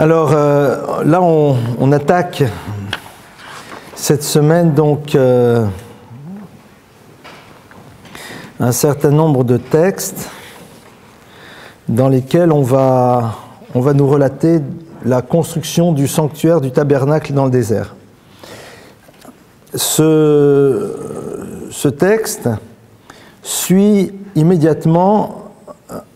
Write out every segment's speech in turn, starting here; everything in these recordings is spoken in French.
Alors là, on attaque cette semaine donc un certain nombre de textes dans lesquels on va nous relater la construction du sanctuaire du tabernacle dans le désert. Ce texte suit immédiatement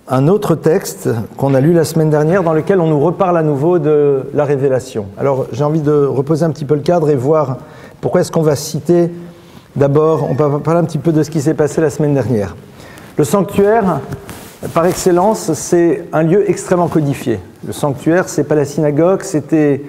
un autre texte qu'on a lu la semaine dernière dans lequel on nous reparle à nouveau de la révélation. Alors j'ai envie de reposer un petit peu le cadre et voir pourquoi est-ce qu'on va citer d'abord, on va parler un petit peu de ce qui s'est passé la semaine dernière. Le sanctuaire, par excellence, c'est un lieu extrêmement codifié. Le sanctuaire, c'est pas la synagogue, c'était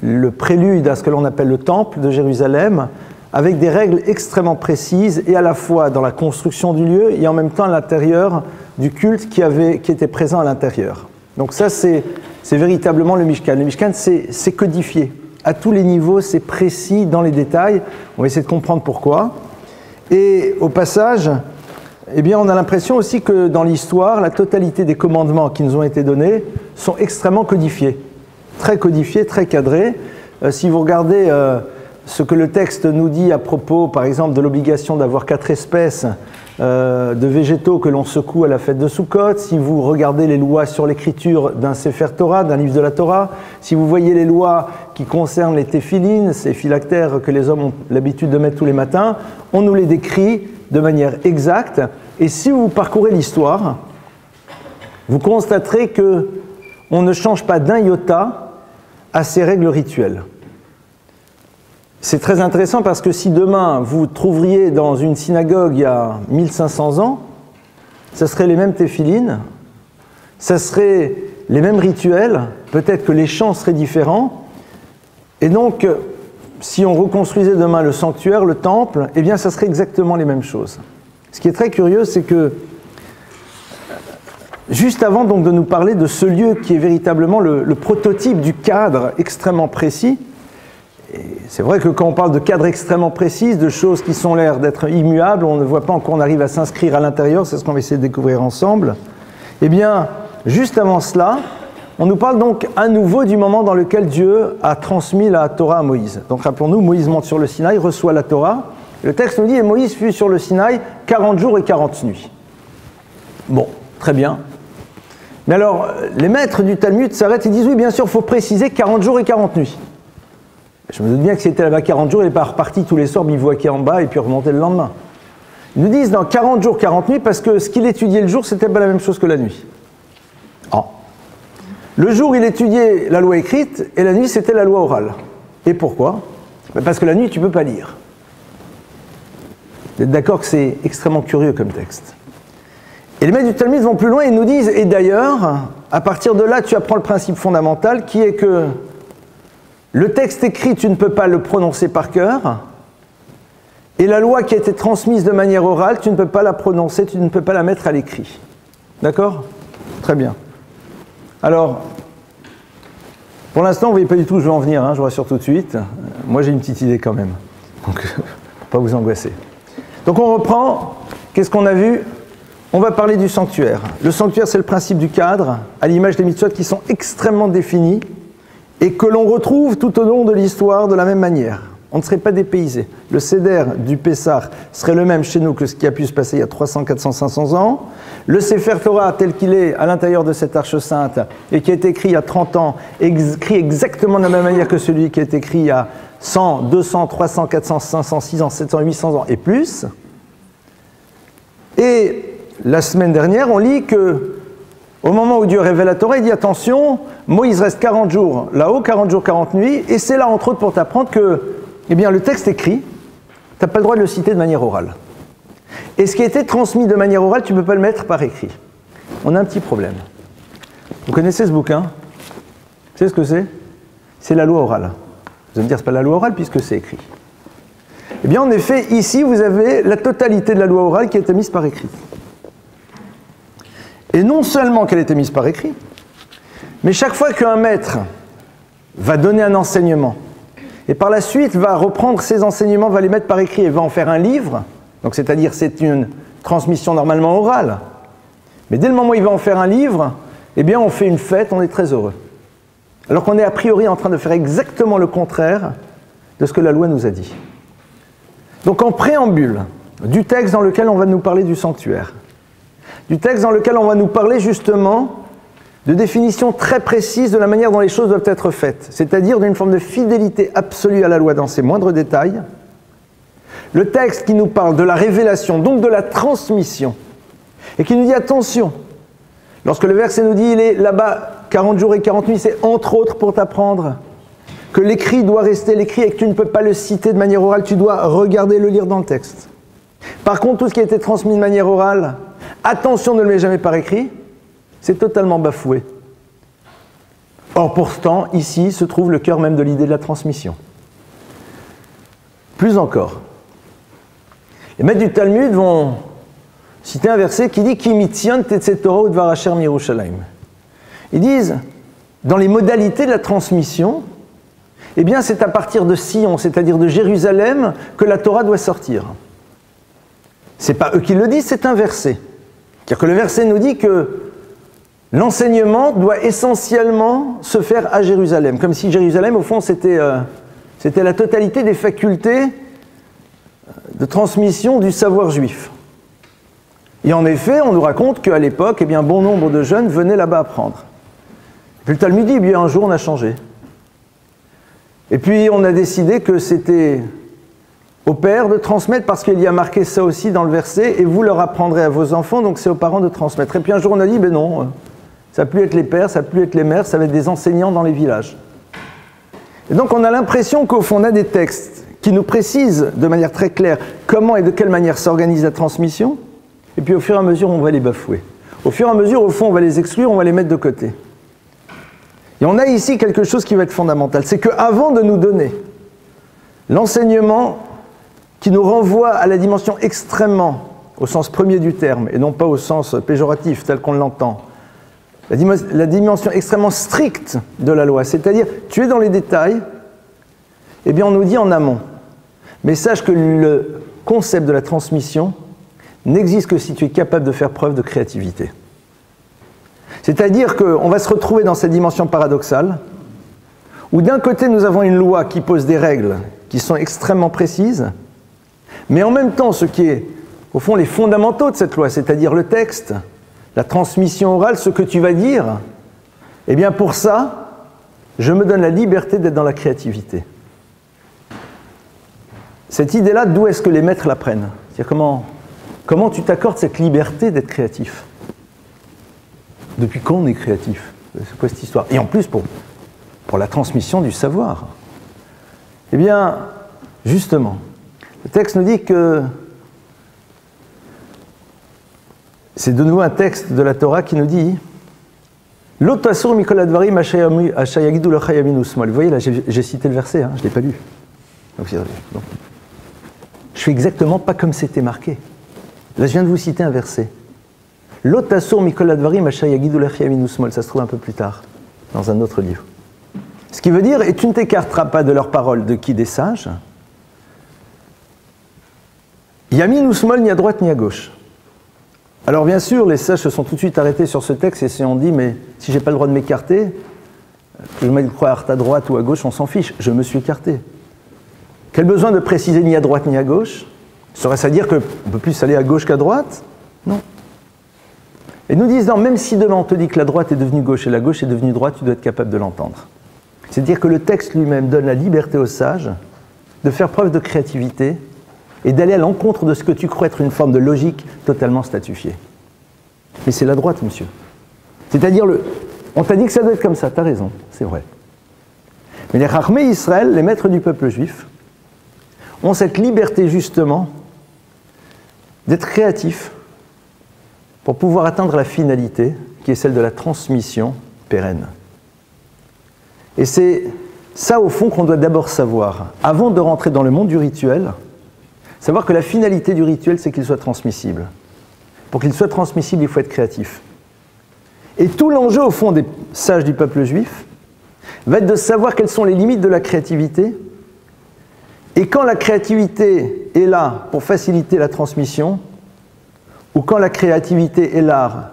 le prélude à ce que l'on appelle le temple de Jérusalem, avec des règles extrêmement précises, et à la fois dans la construction du lieu, et en même temps à l'intérieur du culte qui était présent à l'intérieur. Donc ça, c'est véritablement le Mishkan. Le Mishkan, c'est codifié. À tous les niveaux, c'est précis dans les détails. On va essayer de comprendre pourquoi. Et au passage, eh bien, on a l'impression aussi que dans l'histoire, la totalité des commandements qui nous ont été donnés sont extrêmement codifiés, très cadrés. Si vous regardez ce que le texte nous dit à propos, par exemple, de l'obligation d'avoir 4 espèces de végétaux que l'on secoue à la fête de Sukkot, si vous regardez les lois sur l'écriture d'un Sefer Torah, d'un livre de la Torah, si vous voyez les lois qui concernent les téphilines, ces phylactères que les hommes ont l'habitude de mettre tous les matins, on nous les décrit de manière exacte. Et si vous parcourez l'histoire, vous constaterez qu'on ne change pas d'un iota à ces règles rituelles. C'est très intéressant parce que si demain vous trouveriez dans une synagogue il y a 1500 ans, ça serait les mêmes téphilines, ça serait les mêmes rituels, peut-être que les chants seraient différents. Et donc, si on reconstruisait demain le sanctuaire, le temple, eh bien ça serait exactement les mêmes choses. Ce qui est très curieux, c'est que juste avant donc de nous parler de ce lieu qui est véritablement le prototype du cadre extrêmement précis, et c'est vrai que quand on parle de cadre extrêmement précis, de choses qui sont l'air d'être immuables, on ne voit pas encore on arrive à s'inscrire à l'intérieur, c'est ce qu'on va essayer de découvrir ensemble. Eh bien, juste avant cela, on nous parle donc à nouveau du moment dans lequel Dieu a transmis la Torah à Moïse. Donc rappelons-nous, Moïse monte sur le Sinaï, reçoit la Torah. Le texte nous dit, et Moïse fut sur le Sinaï 40 jours et 40 nuits. Bon, très bien. Mais alors, les maîtres du Talmud s'arrêtent et disent, oui, bien sûr, il faut préciser 40 jours et 40 nuits. Je me doute bien que s'il était là-bas 40 jours, il n'est pas reparti tous les soirs bivouaquer en bas et puis remonter le lendemain. Ils nous disent dans 40 jours, 40 nuits, parce que ce qu'il étudiait le jour, c'était pas la même chose que la nuit. Oh. Le jour, il étudiait la loi écrite, et la nuit, c'était la loi orale. Et pourquoi ? Parce que la nuit, tu ne peux pas lire. Vous êtes d'accord que c'est extrêmement curieux comme texte. Et les maîtres du Talmud vont plus loin et nous disent, et d'ailleurs, à partir de là, tu apprends le principe fondamental qui est que le texte écrit, tu ne peux pas le prononcer par cœur, et la loi qui a été transmise de manière orale, tu ne peux pas la prononcer, tu ne peux pas la mettre à l'écrit. D'accord ? Très bien. Alors, pour l'instant, vous ne voyez pas du tout où je veux en venir, hein, je vous rassure tout de suite. Moi, j'ai une petite idée quand même, donc pas vous angoisser. Donc on reprend, qu'est-ce qu'on a vu ? On va parler du sanctuaire. Le sanctuaire, c'est le principe du cadre, à l'image des mitzvot qui sont extrêmement définis, et que l'on retrouve tout au long de l'histoire de la même manière. On ne serait pas dépaysé. Le Seder du Pessah serait le même chez nous que ce qui a pu se passer il y a 300, 400, 500 ans. Le Sefer Torah tel qu'il est à l'intérieur de cette arche sainte et qui a été écrit il y a 30 ans, écrit exactement de la même manière que celui qui a été écrit il y a 100, 200, 300, 400, 500, 600, 700, 800 ans et plus. Et la semaine dernière, on lit que au moment où Dieu révèle la Torah, il dit attention, Moïse reste 40 jours là-haut, 40 jours, 40 nuits, et c'est là entre autres pour t'apprendre que eh bien, le texte écrit, tu n'as pas le droit de le citer de manière orale. Et ce qui a été transmis de manière orale, tu ne peux pas le mettre par écrit. On a un petit problème. Vous connaissez ce bouquin ? Vous savez ce que c'est ? C'est la loi orale. Vous allez me dire, ce n'est pas la loi orale puisque c'est écrit. Eh bien, en effet, ici, vous avez la totalité de la loi orale qui a été mise par écrit. Et non seulement qu'elle a été mise par écrit, mais chaque fois qu'un maître va donner un enseignement, et par la suite va reprendre ces enseignements, va les mettre par écrit et va en faire un livre, donc c'est-à-dire c'est une transmission normalement orale, mais dès le moment où il va en faire un livre, eh bien on fait une fête, on est très heureux. alors qu'on est a priori en train de faire exactement le contraire de ce que la loi nous a dit. Donc en préambule du texte dans lequel on va nous parler du sanctuaire, du texte dans lequel on va nous parler justement de définitions très précises de la manière dont les choses doivent être faites, c'est-à-dire d'une forme de fidélité absolue à la loi dans ses moindres détails, le texte qui nous parle de la révélation, donc de la transmission, et qui nous dit attention, lorsque le verset nous dit il est là-bas 40 jours et 40 nuits, c'est entre autres pour t'apprendre que l'écrit doit rester l'écrit et que tu ne peux pas le citer de manière orale, tu dois regarder, le lire dans le texte. Par contre, tout ce qui a été transmis de manière orale, attention, ne le mets jamais par écrit, c'est totalement bafoué. Or, pourtant, ici se trouve le cœur même de l'idée de la transmission. Plus encore, les maîtres du Talmud vont citer un verset qui dit « Ki mitzion tetzeh Torah udvar asher miYerushalayim ». Ils disent, dans les modalités de la transmission, eh bien, c'est à partir de Sion, c'est-à-dire de Jérusalem, que la Torah doit sortir. Ce n'est pas eux qui le disent, c'est un verset. C'est-à-dire que le verset nous dit que l'enseignement doit essentiellement se faire à Jérusalem, comme si Jérusalem, au fond, c'était la totalité des facultés de transmission du savoir juif. Et en effet, on nous raconte qu'à l'époque, eh bien, bon nombre de jeunes venaient là-bas apprendre. Et puis le Talmud dit, eh bien, un jour, on a changé. Et puis, on a décidé que c'était aux pères de transmettre, parce qu'il y a marqué ça aussi dans le verset, et vous leur apprendrez à vos enfants, donc c'est aux parents de transmettre. Et puis un jour, on a dit, ben non, ça ne va plus être les pères, ça ne va plus être les mères, ça va être des enseignants dans les villages. Et donc, on a l'impression qu'au fond, on a des textes qui nous précisent de manière très claire comment et de quelle manière s'organise la transmission, et puis au fur et à mesure, on va les bafouer. Au fur et à mesure, au fond, on va les exclure, on va les mettre de côté. Et on a ici quelque chose qui va être fondamental, c'est qu'avant de nous donner l'enseignement qui nous renvoie à la dimension extrêmement, au sens premier du terme, et non pas au sens péjoratif tel qu'on l'entend, la dimension extrêmement stricte de la loi, c'est-à-dire tu es dans les détails, eh bien on nous dit en amont, mais sache que le concept de la transmission n'existe que si tu es capable de faire preuve de créativité. C'est-à-dire qu'on va se retrouver dans cette dimension paradoxale, où d'un côté nous avons une loi qui pose des règles qui sont extrêmement précises, mais en même temps ce qui est au fond les fondamentaux de cette loi, c'est-à-dire le texte, la transmission orale, ce que tu vas dire, eh bien pour ça, je me donne la liberté d'être dans la créativité. Cette idée-là, d'où est-ce que les maîtres la prennent? C'est-à-dire comment tu t'accordes cette liberté d'être créatif? Depuis quand on est créatif? C'est quoi cette histoire? Et en plus, pour la transmission du savoir. Eh bien, justement, le texte nous dit que c'est de nouveau un texte de la Torah qui nous dit L'otasur mikol advarim ashayagidu lechayamin usmol. Vous voyez, là, j'ai cité le verset, hein, je ne l'ai pas lu. Donc, je fais exactement pas comme c'était marqué. Là, je viens de vous citer un verset. L'otasur mikol advarim ashayagidu lechayamin usmol. Ça se trouve un peu plus tard, dans un autre livre. Ce qui veut dire, et tu ne t'écarteras pas de leurs paroles, de qui? Des sages. Yamin ou smol, ni à droite ni à gauche. Alors bien sûr, les sages se sont tout de suite arrêtés sur ce texte et se sont dit, mais si je n'ai pas le droit de m'écarter, que je me croire à droite ou à gauche, on s'en fiche, je me suis écarté. Quel besoin de préciser ni à droite ni à gauche? Serait-ce à dire qu'on ne peut plus aller à gauche qu'à droite? Non. Et nous disons, même si demain on te dit que la droite est devenue gauche et la gauche est devenue droite, tu dois être capable de l'entendre. C'est-à-dire que le texte lui-même donne la liberté aux sages de faire preuve de créativité et d'aller à l'encontre de ce que tu crois être une forme de logique totalement statifiée. Mais c'est la droite, monsieur. C'est-à-dire, on t'a dit que ça doit être comme ça, t'as raison, c'est vrai. Mais les Chachmei Israël, les maîtres du peuple juif, ont cette liberté justement d'être créatifs pour pouvoir atteindre la finalité qui est celle de la transmission pérenne. Et c'est ça, au fond, qu'on doit d'abord savoir. Avant de rentrer dans le monde du rituel, savoir que la finalité du rituel, c'est qu'il soit transmissible. Pour qu'il soit transmissible, il faut être créatif. Et tout l'enjeu, au fond, des sages du peuple juif, va être de savoir quelles sont les limites de la créativité. Et quand la créativité est là pour faciliter la transmission, ou quand la créativité est là,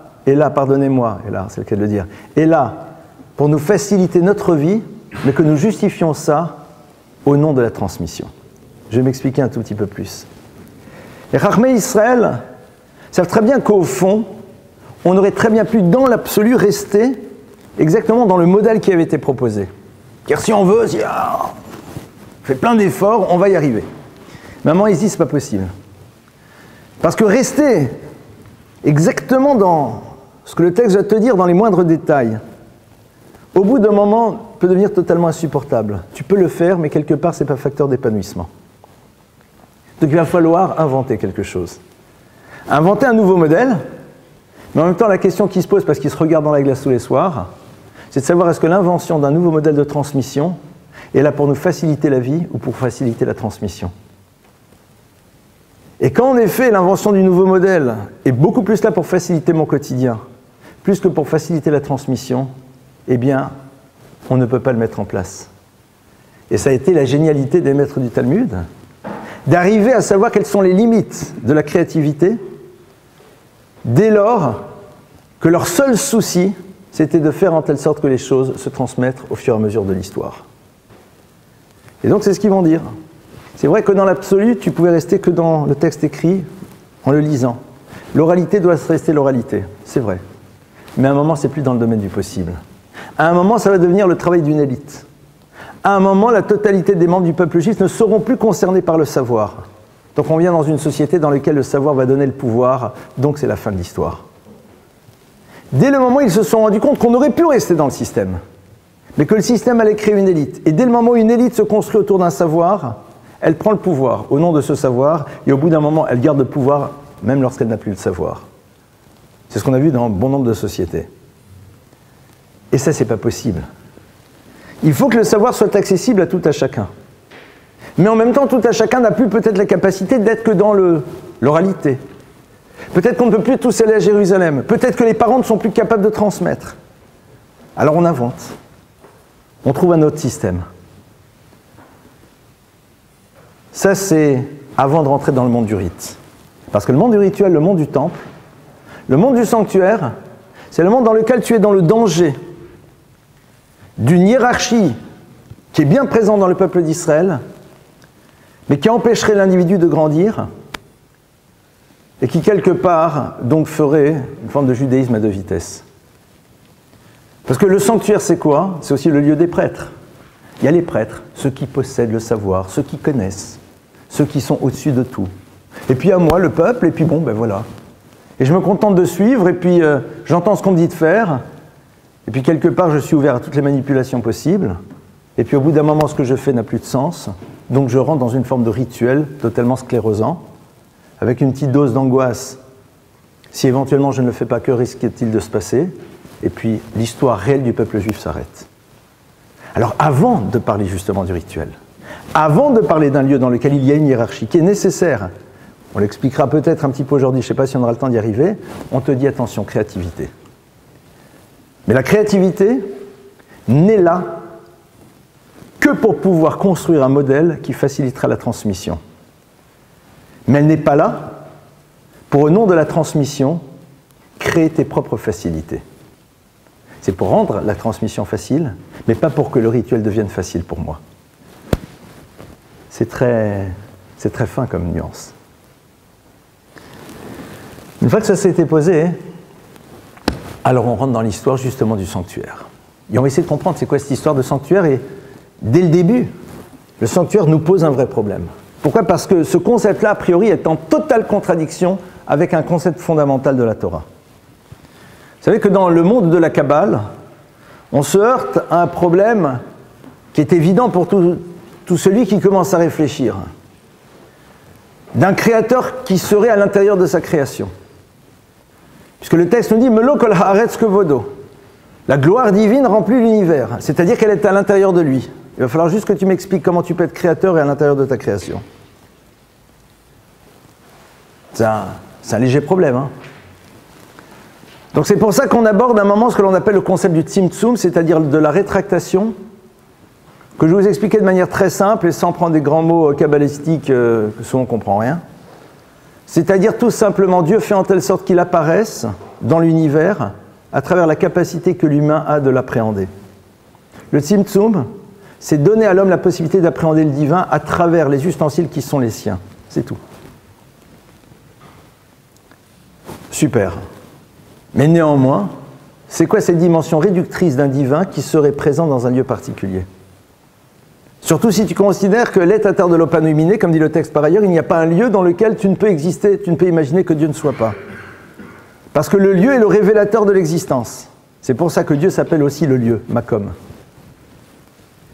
pardonnez-moi, est là, c'est le cas de le dire, est là pour nous faciliter notre vie, mais que nous justifions ça au nom de la transmission. Je vais m'expliquer un tout petit peu plus. Les Chachmei Israël savent très bien qu'au fond, on aurait très bien pu, dans l'absolu, rester exactement dans le modèle qui avait été proposé. Car si on veut, si on fait plein d'efforts, on va y arriver. Mais à un moment, ils se disent, c'est pas possible. Parce que rester exactement dans ce que le texte va te dire dans les moindres détails, au bout d'un moment, peut devenir totalement insupportable. Tu peux le faire, mais quelque part, ce n'est pas facteur d'épanouissement. Donc il va falloir inventer quelque chose. Inventer un nouveau modèle, mais en même temps, la question qui se pose, parce qu'ils se regardent dans la glace tous les soirs, c'est de savoir est-ce que l'invention d'un nouveau modèle de transmission est là pour nous faciliter la vie ou pour faciliter la transmission. Et quand en effet l'invention du nouveau modèle est beaucoup plus là pour faciliter mon quotidien, plus que pour faciliter la transmission, eh bien, on ne peut pas le mettre en place. Et ça a été la génialité des maîtres du Talmud, d'arriver à savoir quelles sont les limites de la créativité, dès lors que leur seul souci, c'était de faire en telle sorte que les choses se transmettent au fur et à mesure de l'histoire. Et donc c'est ce qu'ils vont dire. C'est vrai que dans l'absolu, tu pouvais rester que dans le texte écrit en le lisant. L'oralité doit rester l'oralité, c'est vrai. Mais à un moment, c'est plus dans le domaine du possible. À un moment, ça va devenir le travail d'une élite. À un moment, la totalité des membres du peuple juif ne seront plus concernés par le savoir. Donc on vient dans une société dans laquelle le savoir va donner le pouvoir, donc c'est la fin de l'histoire. Dès le moment où ils se sont rendus compte qu'on aurait pu rester dans le système, mais que le système allait créer une élite. Et dès le moment où une élite se construit autour d'un savoir, elle prend le pouvoir au nom de ce savoir, et au bout d'un moment, elle garde le pouvoir, même lorsqu'elle n'a plus le savoir. C'est ce qu'on a vu dans bon nombre de sociétés. Et ça, c'est pas possible. Il faut que le savoir soit accessible à tout à chacun. Mais en même temps, tout à chacun n'a plus peut-être la capacité d'être que dans l'oralité. Peut-être qu'on ne peut plus tous aller à Jérusalem. Peut-être que les parents ne sont plus capables de transmettre. Alors on invente. On trouve un autre système. Ça, c'est avant de rentrer dans le monde du rite. Parce que le monde du rituel, le monde du temple, le monde du sanctuaire, c'est le monde dans lequel tu es dans le danger d'une hiérarchie qui est bien présente dans le peuple d'Israël, mais qui empêcherait l'individu de grandir, et qui, quelque part, donc ferait une forme de judaïsme à deux vitesses. Parce que le sanctuaire, c'est quoi? C'est aussi le lieu des prêtres. Il y a les prêtres, ceux qui possèdent le savoir, ceux qui connaissent, ceux qui sont au-dessus de tout. Et puis à moi, le peuple, et puis bon, ben voilà. Et je me contente de suivre, et puis j'entends ce qu'on me dit de faire, et puis quelque part, je suis ouvert à toutes les manipulations possibles, et puis au bout d'un moment, ce que je fais n'a plus de sens, donc je rentre dans une forme de rituel totalement sclérosant, avec une petite dose d'angoisse. Si éventuellement je ne le fais pas, que risque-t-il de se passer? Et puis l'histoire réelle du peuple juif s'arrête. Alors avant de parler justement du rituel, avant de parler d'un lieu dans lequel il y a une hiérarchie qui est nécessaire, on l'expliquera peut-être un petit peu aujourd'hui, je ne sais pas si on aura le temps d'y arriver, on te dit attention, créativité. Mais la créativité n'est là que pour pouvoir construire un modèle qui facilitera la transmission. Mais elle n'est pas là pour, au nom de la transmission, créer tes propres facilités. C'est pour rendre la transmission facile, mais pas pour que le rituel devienne facile pour moi. C'est très fin comme nuance. Une fois que ça s'est été posé, alors on rentre dans l'histoire justement du sanctuaire. Et on va essayer de comprendre c'est quoi cette histoire de sanctuaire, et dès le début, le sanctuaire nous pose un vrai problème. Pourquoi? Parce que ce concept-là, a priori, est en totale contradiction avec un concept fondamental de la Torah. Vous savez que dans le monde de la Kabbale, on se heurte à un problème qui est évident pour tout celui qui commence à réfléchir. D'un créateur qui serait à l'intérieur de sa création. Puisque le texte nous dit « Melo kol haaretz kevodo ». La gloire divine remplit l'univers, c'est-à-dire qu'elle est à l'intérieur de lui. Il va falloir juste que tu m'expliques comment tu peux être créateur et à l'intérieur de ta création. C'est un léger problème. Hein. Donc c'est pour ça qu'on aborde à un moment ce que l'on appelle le concept du tzimtzum, c'est-à-dire de la rétractation, que je vais vous expliquer de manière très simple et sans prendre des grands mots kabbalistiques que souvent on ne comprend rien. C'est-à-dire tout simplement Dieu fait en telle sorte qu'il apparaisse dans l'univers à travers la capacité que l'humain a de l'appréhender. Le Tzimtzum, c'est donner à l'homme la possibilité d'appréhender le divin à travers les ustensiles qui sont les siens. C'est tout. Super. Mais néanmoins, c'est quoi cette dimension réductrice d'un divin qui serait présent dans un lieu particulier? Surtout si tu considères que l'étateur de l'opanomine, comme dit le texte par ailleurs, il n'y a pas un lieu dans lequel tu ne peux exister, tu ne peux imaginer que Dieu ne soit pas. Parce que le lieu est le révélateur de l'existence. C'est pour ça que Dieu s'appelle aussi le lieu, Makom.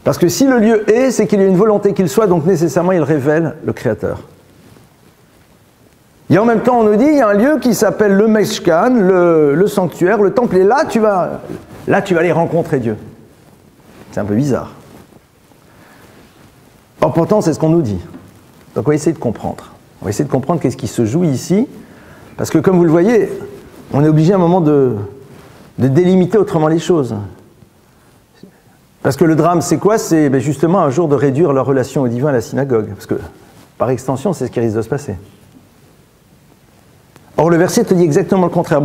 Parce que si le lieu est, c'est qu'il y a une volonté qu'il soit, donc nécessairement il révèle le Créateur. Et en même temps, on nous dit, il y a un lieu qui s'appelle le Meshkan, le sanctuaire, le temple, et là tu vas aller rencontrer Dieu. C'est un peu bizarre. Or pourtant, c'est ce qu'on nous dit. Donc on va essayer de comprendre. On va essayer de comprendre qu'est-ce qui se joue ici, parce que comme vous le voyez, on est obligé à un moment de délimiter autrement les choses. Parce que le drame, c'est quoi? C'est justement un jour de réduire leur relation au divin à la synagogue. Parce que, par extension, c'est ce qui risque de se passer. Or, le verset te dit exactement le contraire.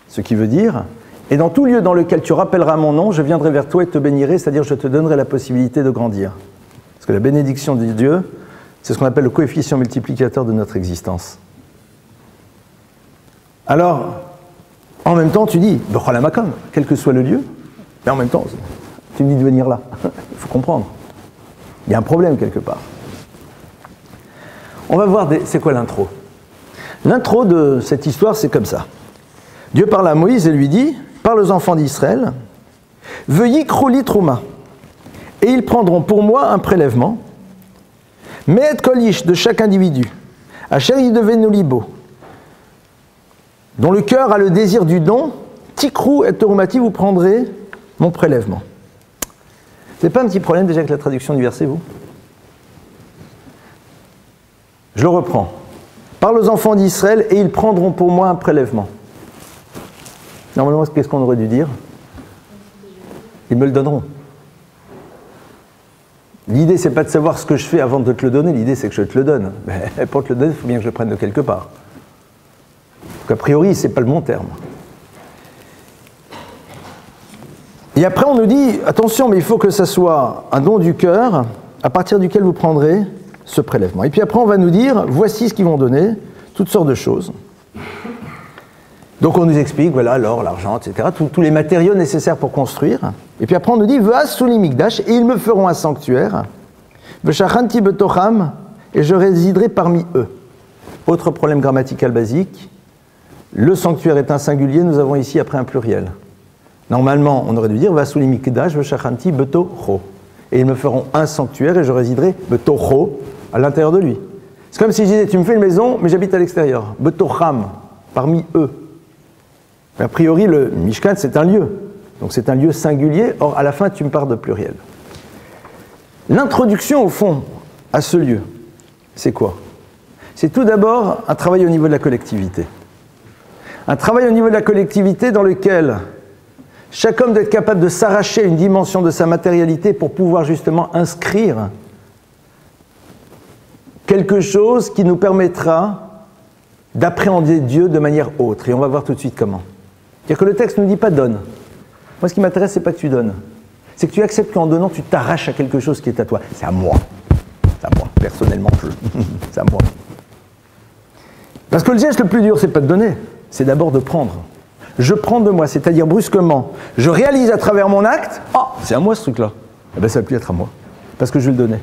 Ce qui veut dire, et dans tout lieu dans lequel tu rappelleras mon nom, je viendrai vers toi et te bénirai, c'est-à-dire je te donnerai la possibilité de grandir. Parce que la bénédiction de Dieu, c'est ce qu'on appelle le coefficient multiplicateur de notre existence. Alors, en même temps, tu dis, quel que soit le lieu, mais en même temps, tu me dis de venir là. Il faut comprendre. Il y a un problème quelque part. On va voir, c'est quoi l'intro? L'intro de cette histoire, c'est comme ça. Dieu parle à Moïse et lui dit, parle aux enfants d'Israël, veuillez krouli trouma, et ils prendront pour moi un prélèvement, mais et kolish de chaque individu, asher yidevenu libo, dont le cœur a le désir du don, tikrou et torumati, vous prendrez mon prélèvement. C'est pas un petit problème déjà avec la traduction du verset, vous? Je le reprends. Parle aux enfants d'Israël et ils prendront pour moi un prélèvement. Normalement, qu'est-ce qu'on aurait dû dire? Ils me le donneront. L'idée, c'est pas de savoir ce que je fais avant de te le donner, l'idée, c'est que je te le donne. Mais pour te le donner, il faut bien que je le prenne de quelque part. Donc, a priori, c'est pas le bon terme. Et après, on nous dit, attention, mais il faut que ça soit un don du cœur, à partir duquel vous prendrez ce prélèvement. Et puis après, on va nous dire, voici ce qu'ils vont donner, toutes sortes de choses. Donc on nous explique, voilà, l'or, l'argent, etc., tous les matériaux nécessaires pour construire. Et puis après, on nous dit, Ve'as suli mikdash, et ils me feront un sanctuaire, Ve'shachanti betocham, et je résiderai parmi eux. Autre problème grammatical basique, le sanctuaire est un singulier, nous avons ici après un pluriel. Normalement, on aurait dû dire, Ve'as suli mikdash, Ve'shachanti betocho. Et ils me feront un sanctuaire et je résiderai betocho, à l'intérieur de lui. C'est comme si je disais, tu me fais une maison, mais j'habite à l'extérieur. Betocham, parmi eux. A priori, le Mishkan, c'est un lieu. Donc c'est un lieu singulier, or à la fin, tu me parles de pluriel. L'introduction, au fond, à ce lieu, c'est quoi? C'est tout d'abord un travail au niveau de la collectivité. Un travail au niveau de la collectivité dans lequel chaque homme doit être capable de s'arracher à une dimension de sa matérialité pour pouvoir justement inscrire quelque chose qui nous permettra d'appréhender Dieu de manière autre. Et on va voir tout de suite comment. C'est-à-dire que le texte ne nous dit pas donne. Moi, ce qui m'intéresse, c'est pas que tu donnes. C'est que tu acceptes qu'en donnant, tu t'arraches à quelque chose qui est à toi. C'est à moi. C'est à moi. Personnellement, c'est à moi. Parce que le geste le plus dur, c'est pas de donner. C'est d'abord de prendre. Je prends de moi, c'est-à-dire brusquement. Je réalise à travers mon acte, oh, c'est à moi ce truc-là. Eh bien, ça va plus être à moi. Parce que je vais le donner.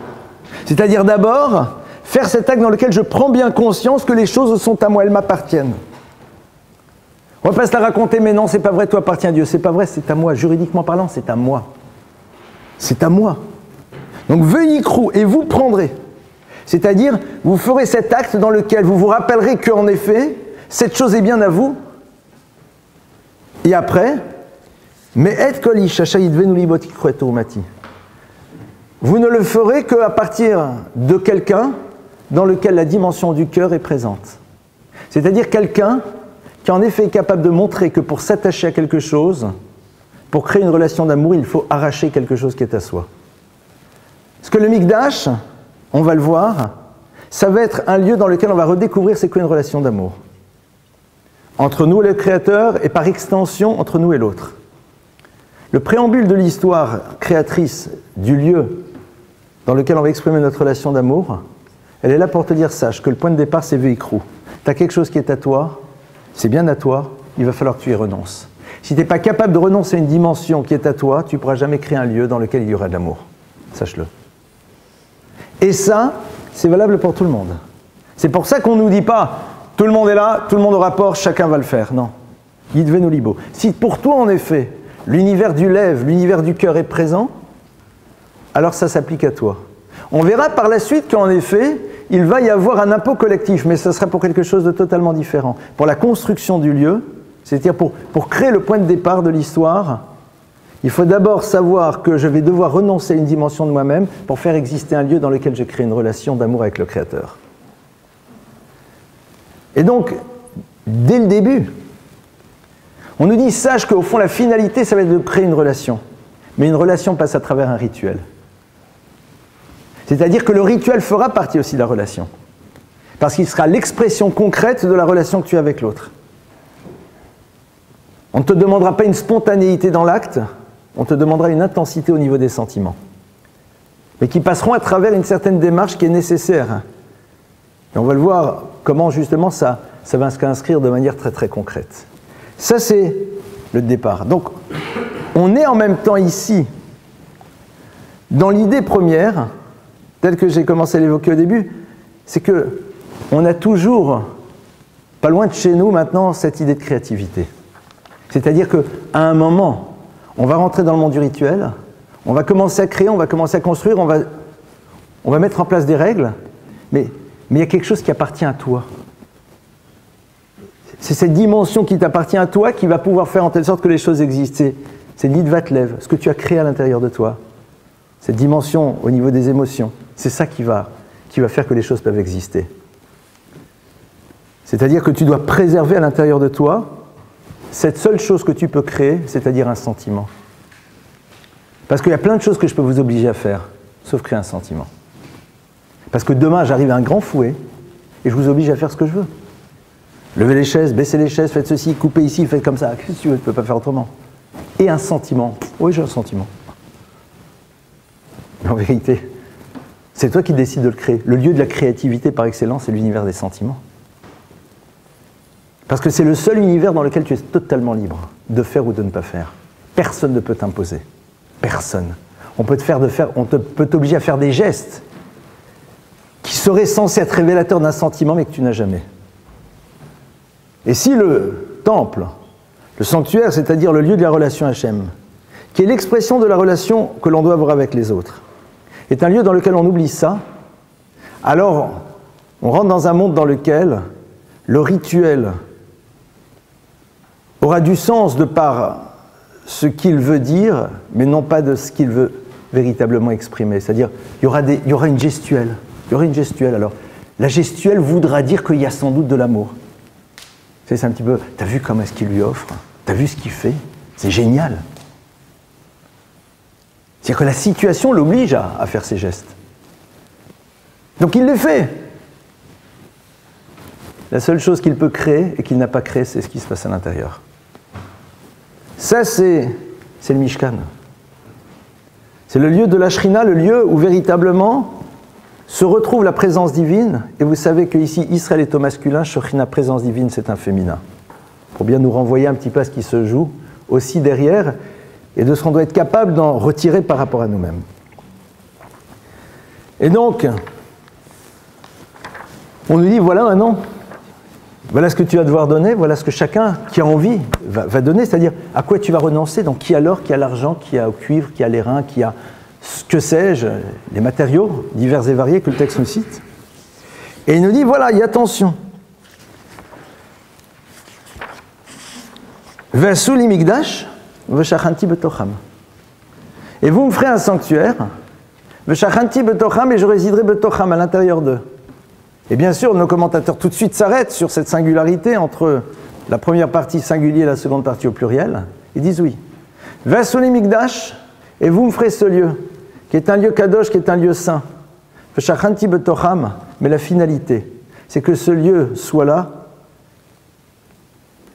C'est-à-dire d'abord faire cet acte dans lequel je prends bien conscience que les choses sont à moi, elles m'appartiennent. On va pas se la raconter, mais non, c'est pas vrai, toi appartiens à Dieu. C'est pas vrai, c'est à moi. Juridiquement parlant, c'est à moi. C'est à moi. Donc, veuillez crou et vous prendrez. C'est-à-dire, vous ferez cet acte dans lequel vous vous rappellerez qu'en effet, cette chose est bien à vous. Et après, mais et kolish ashayidvenu liboti kroetomati. Vous ne le ferez qu'à partir de quelqu'un dans lequel la dimension du cœur est présente. C'est-à-dire quelqu'un qui en effet est capable de montrer que pour s'attacher à quelque chose, pour créer une relation d'amour, il faut arracher quelque chose qui est à soi. Parce que le Mikdash, on va le voir, ça va être un lieu dans lequel on va redécouvrir c'est quoi une relation d'amour. Entre nous et le Créateur, et par extension, entre nous et l'autre. le préambule de l'histoire créatrice du lieu dans lequel on va exprimer notre relation d'amour, elle est là pour te dire, sache que le point de départ, c'est Veikru. Tu as quelque chose qui est à toi, c'est bien à toi, il va falloir que tu y renonces. Si tu n'es pas capable de renoncer à une dimension qui est à toi, tu ne pourras jamais créer un lieu dans lequel il y aura de l'amour. Sache-le. Et ça, c'est valable pour tout le monde. C'est pour ça qu'on ne nous dit pas, tout le monde est là, tout le monde au rapport, chacun va le faire. Non. Yidvenu libo. Si pour toi, en effet, l'univers du lève, l'univers du cœur est présent, alors ça s'applique à toi. On verra par la suite qu'en effet, il va y avoir un impôt collectif, mais ça sera pour quelque chose de totalement différent. Pour la construction du lieu, c'est-à-dire pour créer le point de départ de l'histoire, il faut d'abord savoir que je vais devoir renoncer à une dimension de moi-même pour faire exister un lieu dans lequel je crée une relation d'amour avec le Créateur. Et donc, dès le début, on nous dit, sache qu'au fond, la finalité, ça va être de créer une relation. Mais une relation passe à travers un rituel. C'est-à-dire que le rituel fera partie aussi de la relation. Parce qu'il sera l'expression concrète de la relation que tu as avec l'autre. On ne te demandera pas une spontanéité dans l'acte, on te demandera une intensité au niveau des sentiments. Mais qui passeront à travers une certaine démarche qui est nécessaire. Et on va le voir comment justement ça va s'inscrire de manière très très concrète. Ça c'est le départ. Donc on est en même temps ici dans l'idée première, telle que j'ai commencé à l'évoquer au début, c'est que on a toujours, pas loin de chez nous maintenant, cette idée de créativité. C'est-à-dire qu'à un moment, on va rentrer dans le monde du rituel, on va commencer à créer, on va commencer à construire, on va mettre en place des règles, mais il y a quelque chose qui appartient à toi. C'est cette dimension qui t'appartient à toi qui va pouvoir faire en telle sorte que les choses existent. C'est l'idvatlev, ce que tu as créé à l'intérieur de toi. Cette dimension au niveau des émotions, c'est ça qui va faire que les choses peuvent exister. C'est-à-dire que tu dois préserver à l'intérieur de toi cette seule chose que tu peux créer, c'est-à-dire un sentiment. Parce qu'il y a plein de choses que je peux vous obliger à faire, sauf créer un sentiment. Parce que demain, j'arrive à un grand fouet, et je vous oblige à faire ce que je veux. Levez les chaises, baissez les chaises, faites ceci, coupez ici, faites comme ça. Qu'est-ce que tu veux, tu ne peux pas faire autrement. Et un sentiment. Oui, j'ai un sentiment. Mais en vérité, c'est toi qui décides de le créer. Le lieu de la créativité par excellence, c'est l'univers des sentiments. Parce que c'est le seul univers dans lequel tu es totalement libre de faire ou de ne pas faire. Personne ne peut t'imposer. Personne. On peut peut t'obliger à faire des gestes qui seraient censés être révélateurs d'un sentiment, mais que tu n'as jamais. Et si le temple, le sanctuaire, c'est-à-dire le lieu de la relation Hachem, qui est l'expression de la relation que l'on doit avoir avec les autres, est un lieu dans lequel on oublie ça, alors on rentre dans un monde dans lequel le rituel aura du sens de par ce qu'il veut dire, mais non pas de ce qu'il veut véritablement exprimer. C'est-à-dire, il y aura une gestuelle. Il y aura une gestuelle. Alors, la gestuelle voudra dire qu'il y a sans doute de l'amour. C'est un petit peu, t'as vu comment est-ce qu'il lui offre? T'as vu ce qu'il fait? C'est génial. C'est-à-dire que la situation l'oblige à faire ces gestes. Donc il les fait. La seule chose qu'il peut créer et qu'il n'a pas créé, c'est ce qui se passe à l'intérieur. Ça, c'est le Mishkan. C'est le lieu de la Shrina, le lieu où véritablement se retrouve la présence divine. Et vous savez qu'ici, Israël est au masculin, Shekhinah, présence divine, c'est un féminin. Pour bien nous renvoyer un petit peu à ce qui se joue aussi derrière, et de ce qu'on doit être capable d'en retirer par rapport à nous-mêmes. Et donc, on nous dit, voilà maintenant, voilà ce que tu vas devoir donner, voilà ce que chacun qui a envie va donner, c'est-à-dire à quoi tu vas renoncer, donc qui a l'or, qui a l'argent, qui a au cuivre, qui a l'airain, qui a, ce que sais-je, les matériaux divers et variés que le texte nous cite. Et il nous dit, voilà, y attention. Vesuli migdash, veshachanti betocham. Et vous me ferez un sanctuaire, veshachanti betocham, et je résiderai betocham, à l'intérieur d'eux. Et bien sûr, nos commentateurs tout de suite s'arrêtent sur cette singularité entre la première partie singulier et la seconde partie au pluriel. Ils disent oui. Vesuli migdash, et vous me ferez ce lieu, qui est un lieu kadosh, qui est un lieu saint. Veshachanti betocham, mais la finalité, c'est que ce lieu soit là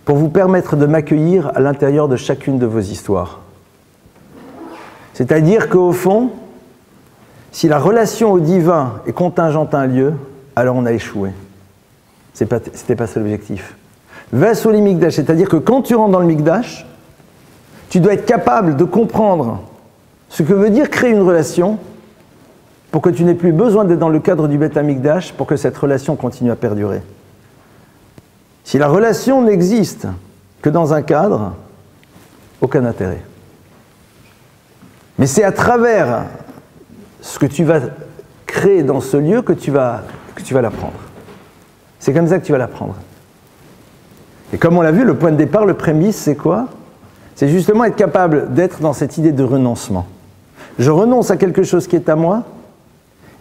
pour vous permettre de m'accueillir à l'intérieur de chacune de vos histoires. C'est-à-dire qu'au fond, si la relation au divin est contingente à un lieu, alors on a échoué. C'était pas ça l'objectif. Vassouli Mikdash, c'est-à-dire que quand tu rentres dans le Mikdash, tu dois être capable de comprendre ce que veut dire créer une relation pour que tu n'aies plus besoin d'être dans le cadre du Beth Amikdash pour que cette relation continue à perdurer. Si la relation n'existe que dans un cadre, aucun intérêt. Mais c'est à travers ce que tu vas créer dans ce lieu que tu vas l'apprendre. C'est comme ça que tu vas l'apprendre. Et comme on l'a vu, le point de départ, le prémisse, c'est quoi? C'est justement être capable d'être dans cette idée de renoncement. Je renonce à quelque chose qui est à moi,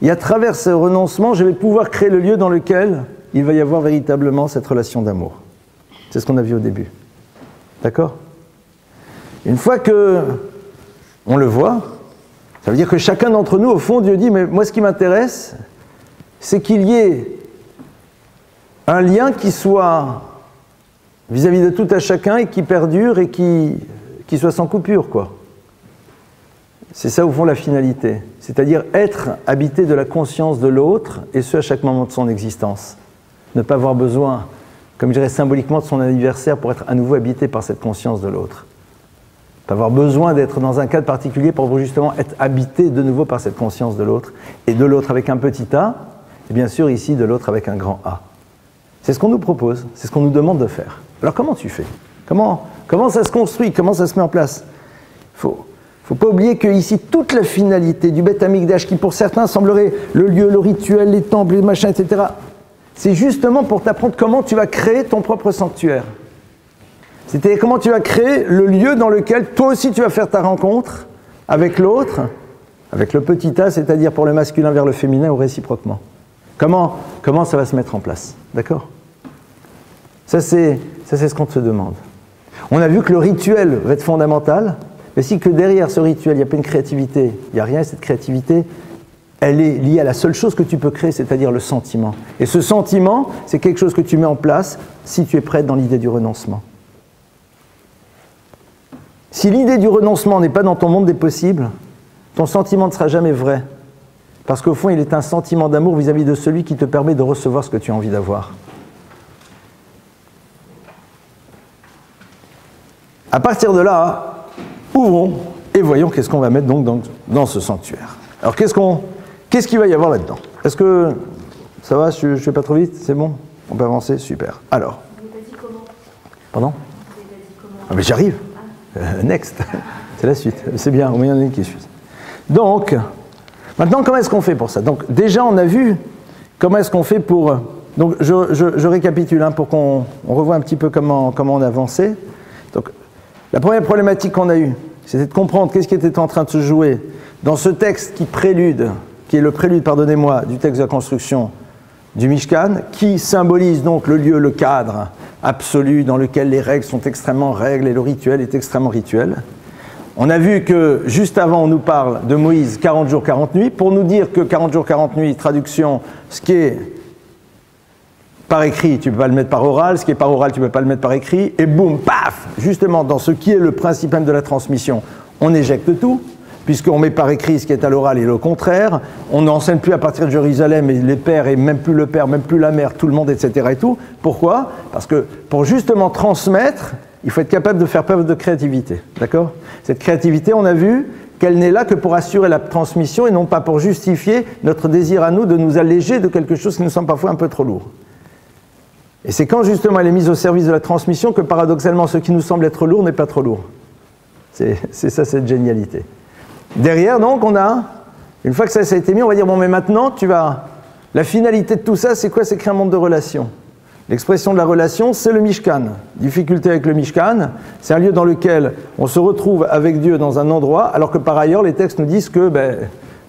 et à travers ce renoncement, je vais pouvoir créer le lieu dans lequel il va y avoir véritablement cette relation d'amour. C'est ce qu'on a vu au début. D'accord? Une fois que on le voit, ça veut dire que chacun d'entre nous, au fond, Dieu dit, mais moi ce qui m'intéresse, c'est qu'il y ait un lien qui soit vis-à-vis de tout à chacun et qui perdure et qui soit sans coupure, quoi. C'est ça, au fond, la finalité. C'est-à-dire être habité de la conscience de l'autre, et ce, à chaque moment de son existence. Ne pas avoir besoin, comme je dirais symboliquement, de son anniversaire pour être à nouveau habité par cette conscience de l'autre. Pas avoir besoin d'être dans un cadre particulier pour justement être habité de nouveau par cette conscience de l'autre, et de l'autre avec un petit a, et bien sûr ici de l'autre avec un grand A. C'est ce qu'on nous propose, c'est ce qu'on nous demande de faire. Alors comment tu fais? Comment ça se construit? Comment ça se met en place? Faut pas oublier que ici toute la finalité du Beth Amikdash, qui pour certains semblerait le lieu, le rituel, les temples, les machins, etc., c'est justement pour t'apprendre comment tu vas créer ton propre sanctuaire. C'est-à-dire comment tu vas créer le lieu dans lequel toi aussi tu vas faire ta rencontre avec l'autre, avec le petit a, c'est-à-dire pour le masculin vers le féminin ou réciproquement. Comment ça va se mettre en place? D'accord? Ça c'est ce qu'on te demande. On a vu que le rituel va être fondamental, mais si que derrière ce rituel, il n'y a pas une créativité, il n'y a rien, cette créativité, elle est liée à la seule chose que tu peux créer, c'est-à-dire le sentiment. Et ce sentiment, c'est quelque chose que tu mets en place si tu es prêt dans l'idée du renoncement. Si l'idée du renoncement n'est pas dans ton monde des possibles, ton sentiment ne sera jamais vrai. Parce qu'au fond, il est un sentiment d'amour vis-à-vis de celui qui te permet de recevoir ce que tu as envie d'avoir. À partir de là, ouvrons et voyons qu'est-ce qu'on va mettre donc dans ce sanctuaire. Alors qu'est-ce qu'il va y avoir là-dedans? Est-ce que ça va, je ne vais pas trop vite? C'est bon? On peut avancer? Super. Alors. Vous avez dit comment? Pardon? Vous avez dit comment? Ah mais j'arrive. Next. C'est la suite. C'est bien, au moins il y en a une qui suit. Donc, maintenant comment est-ce qu'on fait pour ça? Donc déjà on a vu comment est-ce qu'on fait pour... Donc je récapitule pour qu'on revoie un petit peu comment on a avancé. Donc la première problématique qu'on a eue, c'était de comprendre qu'est-ce qui était en train de se jouer dans ce texte qui est le prélude, pardonnez-moi, du texte de la construction du Mishkan, qui symbolise donc le lieu, le cadre absolu dans lequel les règles sont extrêmement règles et le rituel est extrêmement rituel. On a vu que juste avant on nous parle de Moïse 40 jours, 40 nuits, pour nous dire que 40 jours, 40 nuits, traduction, ce qui est par écrit, tu ne peux pas le mettre par oral, ce qui est par oral, tu ne peux pas le mettre par écrit, et boum, paf, justement dans ce qui est le principe même de la transmission, on éjecte tout, puisqu'on met par écrit ce qui est à l'oral et le contraire, on n'enseigne plus à partir de Jérusalem, et les pères, et même plus le père, même plus la mère, tout le monde, etc. et tout. Pourquoi? Parce que pour justement transmettre, il faut être capable de faire preuve de créativité, d'accord? Cette créativité, on a vu qu'elle n'est là que pour assurer la transmission, et non pas pour justifier notre désir à nous de nous alléger de quelque chose qui nous semble parfois un peu trop lourd. Et c'est quand justement elle est mise au service de la transmission que paradoxalement ce qui nous semble être lourd n'est pas trop lourd. C'est ça cette génialité. Derrière donc on a, une fois que ça a été mis, on va dire bon mais maintenant la finalité de tout ça c'est quoi? C'est créer un monde de relations. L'expression de la relation c'est le Mishkan. Difficulté avec le Mishkan, c'est un lieu dans lequel on se retrouve avec Dieu dans un endroit alors que par ailleurs les textes nous disent que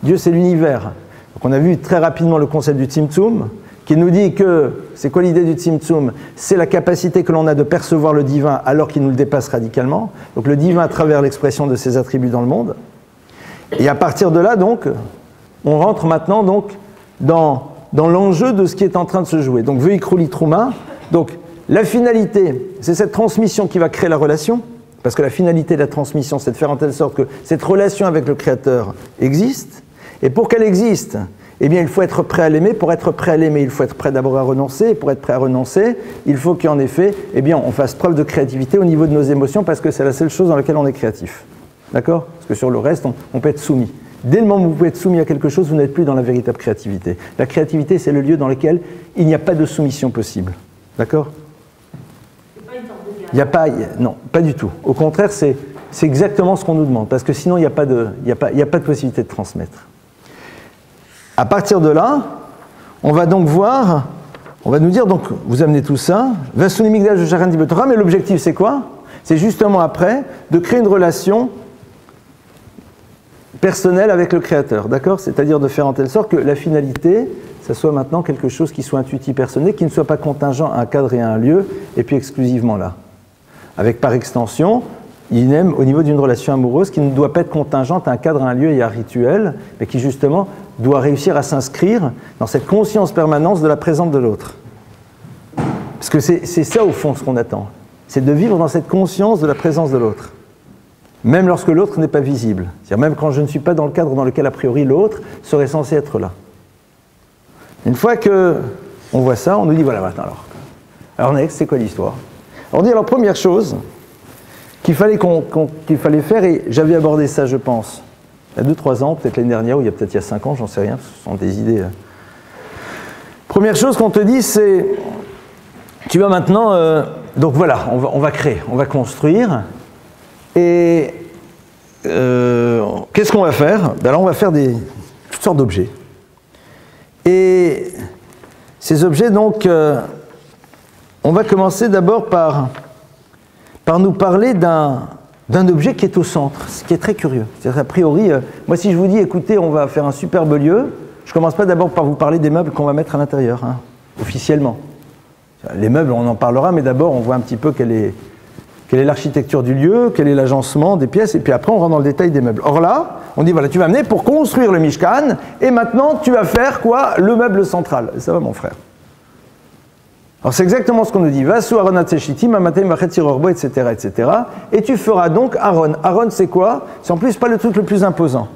Dieu c'est l'univers. Donc on a vu très rapidement le concept du Tzimtzum, qui nous dit que, c'est quoi l'idée du Tzimtzum? C'est la capacité que l'on a de percevoir le divin alors qu'il nous le dépasse radicalement. Donc le divin à travers l'expression de ses attributs dans le monde. Et à partir de là, donc, on rentre maintenant donc, dans l'enjeu de ce qui est en train de se jouer. Donc Veikru Litruma, donc la finalité, c'est cette transmission qui va créer la relation, Parce que la finalité de la transmission, c'est de faire en telle sorte que cette relation avec le Créateur existe. Et pour qu'elle existe, eh bien, il faut être prêt à l'aimer. Pour être prêt à l'aimer, il faut être prêt d'abord à renoncer. Et pour être prêt à renoncer, il faut qu'en effet, eh bien, on fasse preuve de créativité au niveau de nos émotions, parce que c'est la seule chose dans laquelle on est créatif. D'accord? Parce que sur le reste, on peut être soumis. Dès le moment où vous pouvez être soumis à quelque chose, vous n'êtes plus dans la véritable créativité. La créativité, c'est le lieu dans lequel il n'y a pas de soumission possible. D'accord? Il n'y a pas, non, pas du tout. Au contraire, c'est exactement ce qu'on nous demande, parce que sinon, il n'y a pas de possibilité de transmettre. À partir de là, on va donc voir, on va nous dire, donc, vous amenez tout ça, mais l'objectif, c'est quoi? C'est justement après de créer une relation personnelle avec le Créateur, d'accord? C'est-à-dire de faire en telle sorte que la finalité, ça soit maintenant quelque chose qui soit intuitif personnel, qui ne soit pas contingent à un cadre et à un lieu, et puis exclusivement là. Avec par extension, il aime au niveau d'une relation amoureuse qui ne doit pas être contingente à un cadre, à un lieu et à un rituel, mais qui justement doit réussir à s'inscrire dans cette conscience permanente de la présence de l'autre. Parce que c'est ça au fond ce qu'on attend, c'est de vivre dans cette conscience de la présence de l'autre. Même lorsque l'autre n'est pas visible. C'est-à-dire même quand je ne suis pas dans le cadre dans lequel a priori l'autre serait censé être là. Une fois qu'on voit ça, on nous dit voilà maintenant alors. Alors next, c'est quoi l'histoire? On dit alors première chose qu'il fallait faire, et j'avais abordé ça je pense, il y a 2-3 ans, peut-être l'année dernière, ou peut-être il y a 5 ans, j'en sais rien, ce sont des idées. Première chose qu'on te dit, c'est tu vas maintenant, donc voilà, on va créer, on va construire. Et qu'est-ce qu'on va faire? Ben là, on va faire toutes sortes d'objets. Et ces objets, donc, on va commencer d'abord par nous parler d'un objet qui est au centre, ce qui est très curieux. C'est-à-dire, a priori, moi, si je vous dis, écoutez, on va faire un superbe lieu, je ne commence pas d'abord par vous parler des meubles qu'on va mettre à l'intérieur, hein, officiellement. Les meubles, on en parlera, mais d'abord, on voit un petit peu quelle est l'architecture du lieu, quel est l'agencement des pièces, et puis après on rentre dans le détail des meubles. Or là, on dit voilà, tu vas amener pour construire le Mishkan, et maintenant tu vas faire quoi? Le meuble central. Et ça va mon frère. Alors c'est exactement ce qu'on nous dit. Vasu Aaron Hatzeshitim, Amatem Vachetzi Rorbo, etc., etc. Et tu feras donc Aaron. Aaron c'est quoi? C'est en plus pas le truc le plus imposant.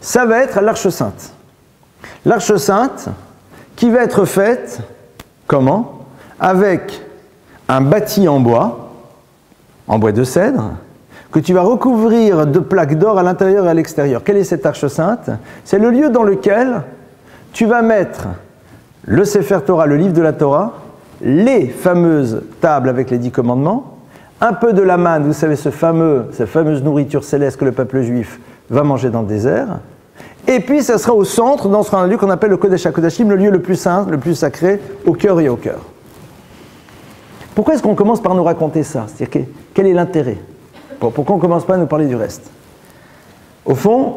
Ça va être l'Arche Sainte. L'Arche Sainte qui va être faite, comment? Avec un bâti en bois de cèdre, que tu vas recouvrir de plaques d'or à l'intérieur et à l'extérieur. Quelle est cette Arche Sainte? C'est le lieu dans lequel tu vas mettre le Sefer Torah, le livre de la Torah, les fameuses tables avec les 10 commandements, un peu de la manne, vous savez, cette fameuse nourriture céleste que le peuple juif va manger dans le désert, et puis ça sera au centre, dans un lieu qu'on appelle le Kodesh HaKodashim, le lieu le plus saint, le plus sacré, au cœur et au cœur. Pourquoi est-ce qu'on commence par nous raconter ça? C'est-à-dire, quel est l'intérêt? Pourquoi on ne commence pas à nous parler du reste? Au fond,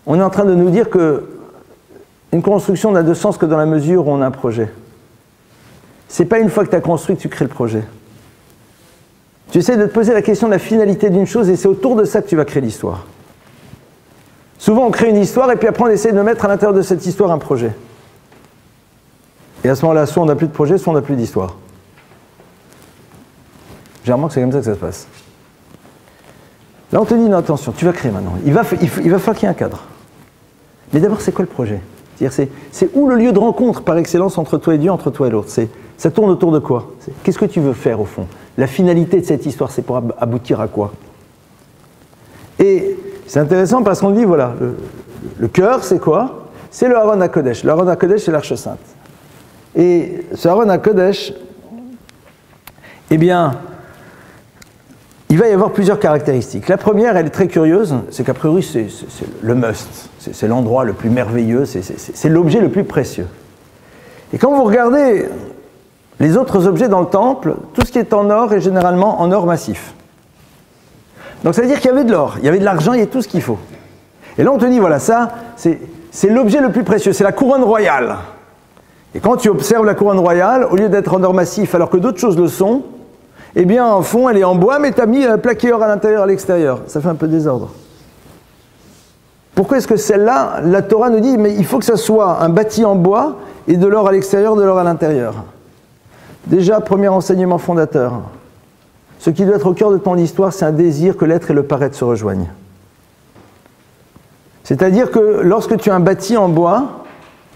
on est en train de nous dire qu'une construction n'a de sens que dans la mesure où on a un projet. Ce n'est pas une fois que tu as construit que tu crées le projet. Tu essaies de te poser la question de la finalité d'une chose et c'est autour de ça que tu vas créer l'histoire. Souvent, on crée une histoire et puis après, on essaie de mettre à l'intérieur de cette histoire un projet. Et à ce moment-là, soit on n'a plus de projet, soit on n'a plus d'histoire. Généralement, c'est comme ça que ça se passe. Là, on te dit, non, attention, tu vas créer maintenant. Il va falloir qu'il y ait un cadre. Mais d'abord, c'est quoi le projet? C'est-à-dire, c'est où le lieu de rencontre par excellence entre toi et Dieu, entre toi et l'autre? Ça tourne autour de quoi? Qu'est-ce que tu veux faire au fond? La finalité de cette histoire, c'est pour aboutir à quoi? Et c'est intéressant parce qu'on dit, voilà, le cœur, c'est quoi? C'est le Aaron HaKodesh. Le Aaron HaKodesh, c'est l'Arche Sainte. Et ce Aaron HaKodesh, eh bien, il va y avoir plusieurs caractéristiques. La première, elle est très curieuse, c'est qu'a priori, c'est le must. C'est l'endroit le plus merveilleux, c'est l'objet le plus précieux. Et quand vous regardez les autres objets dans le temple, tout ce qui est en or est généralement en or massif. Donc ça veut dire qu'il y avait de l'or, il y avait de l'argent, il y avait tout ce qu'il faut. Et là on te dit, voilà, ça, c'est l'objet le plus précieux, c'est la couronne royale. Et quand tu observes la couronne royale, au lieu d'être en or massif alors que d'autres choses le sont, eh bien, en fond, elle est en bois, mais tu as mis un plaqué or à l'intérieur et à l'extérieur. Ça fait un peu désordre. Pourquoi est-ce que celle-là, la Torah nous dit, mais il faut que ça soit un bâti en bois et de l'or à l'extérieur, de l'or à l'intérieur? Déjà, premier enseignement fondateur. ce qui doit être au cœur de ton histoire, c'est un désir que l'être et le paraître se rejoignent. C'est-à-dire que lorsque tu as un bâti en bois,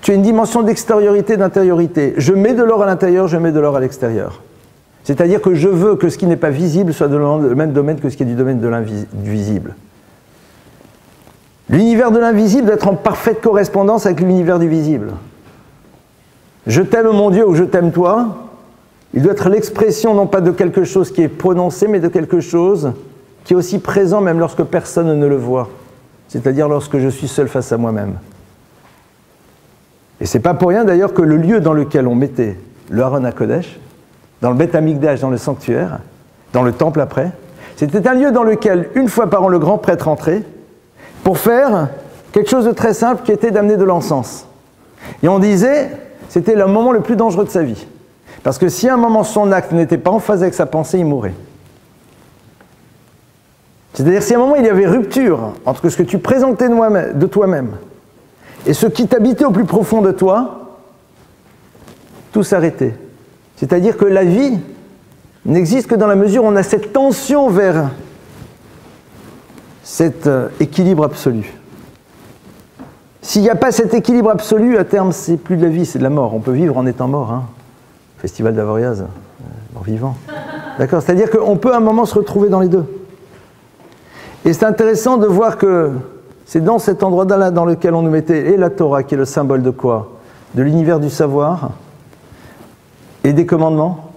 tu as une dimension d'extériorité et d'intériorité. Je mets de l'or à l'intérieur, je mets de l'or à l'extérieur. C'est-à-dire que je veux que ce qui n'est pas visible soit dans le même domaine que ce qui est du domaine du visible. L'univers de l'invisible doit être en parfaite correspondance avec l'univers du visible. Je t'aime mon Dieu ou je t'aime toi, il doit être l'expression non pas de quelque chose qui est prononcé, mais de quelque chose qui est aussi présent même lorsque personne ne le voit. C'est-à-dire lorsque je suis seul face à moi-même. Et c'est pas pour rien d'ailleurs que le lieu dans lequel on mettait le Aron HaKodesh, dans le Beth Amikdash, dans le sanctuaire, dans le temple après, c'était un lieu dans lequel, une fois par an, le grand prêtre entrait pour faire quelque chose de très simple qui était d'amener de l'encens. Et on disait, c'était le moment le plus dangereux de sa vie. Parce que si à un moment son acte n'était pas en phase avec sa pensée, il mourait. C'est-à-dire si à un moment il y avait rupture entre ce que tu présentais de toi-même et ce qui t'habitait au plus profond de toi, tout s'arrêtait. C'est-à-dire que la vie n'existe que dans la mesure où on a cette tension vers cet équilibre absolu. S'il n'y a pas cet équilibre absolu, à terme, c'est plus de la vie, c'est de la mort. On peut vivre en étant mort. Hein. Festival d'Avoriaz, mort vivant. D'accord ? C'est-à-dire qu'on peut à un moment se retrouver dans les deux. Et c'est intéressant de voir que c'est dans cet endroit-là dans lequel on nous mettait et la Torah, qui est le symbole de quoi ? De l'univers du savoir et des commandements,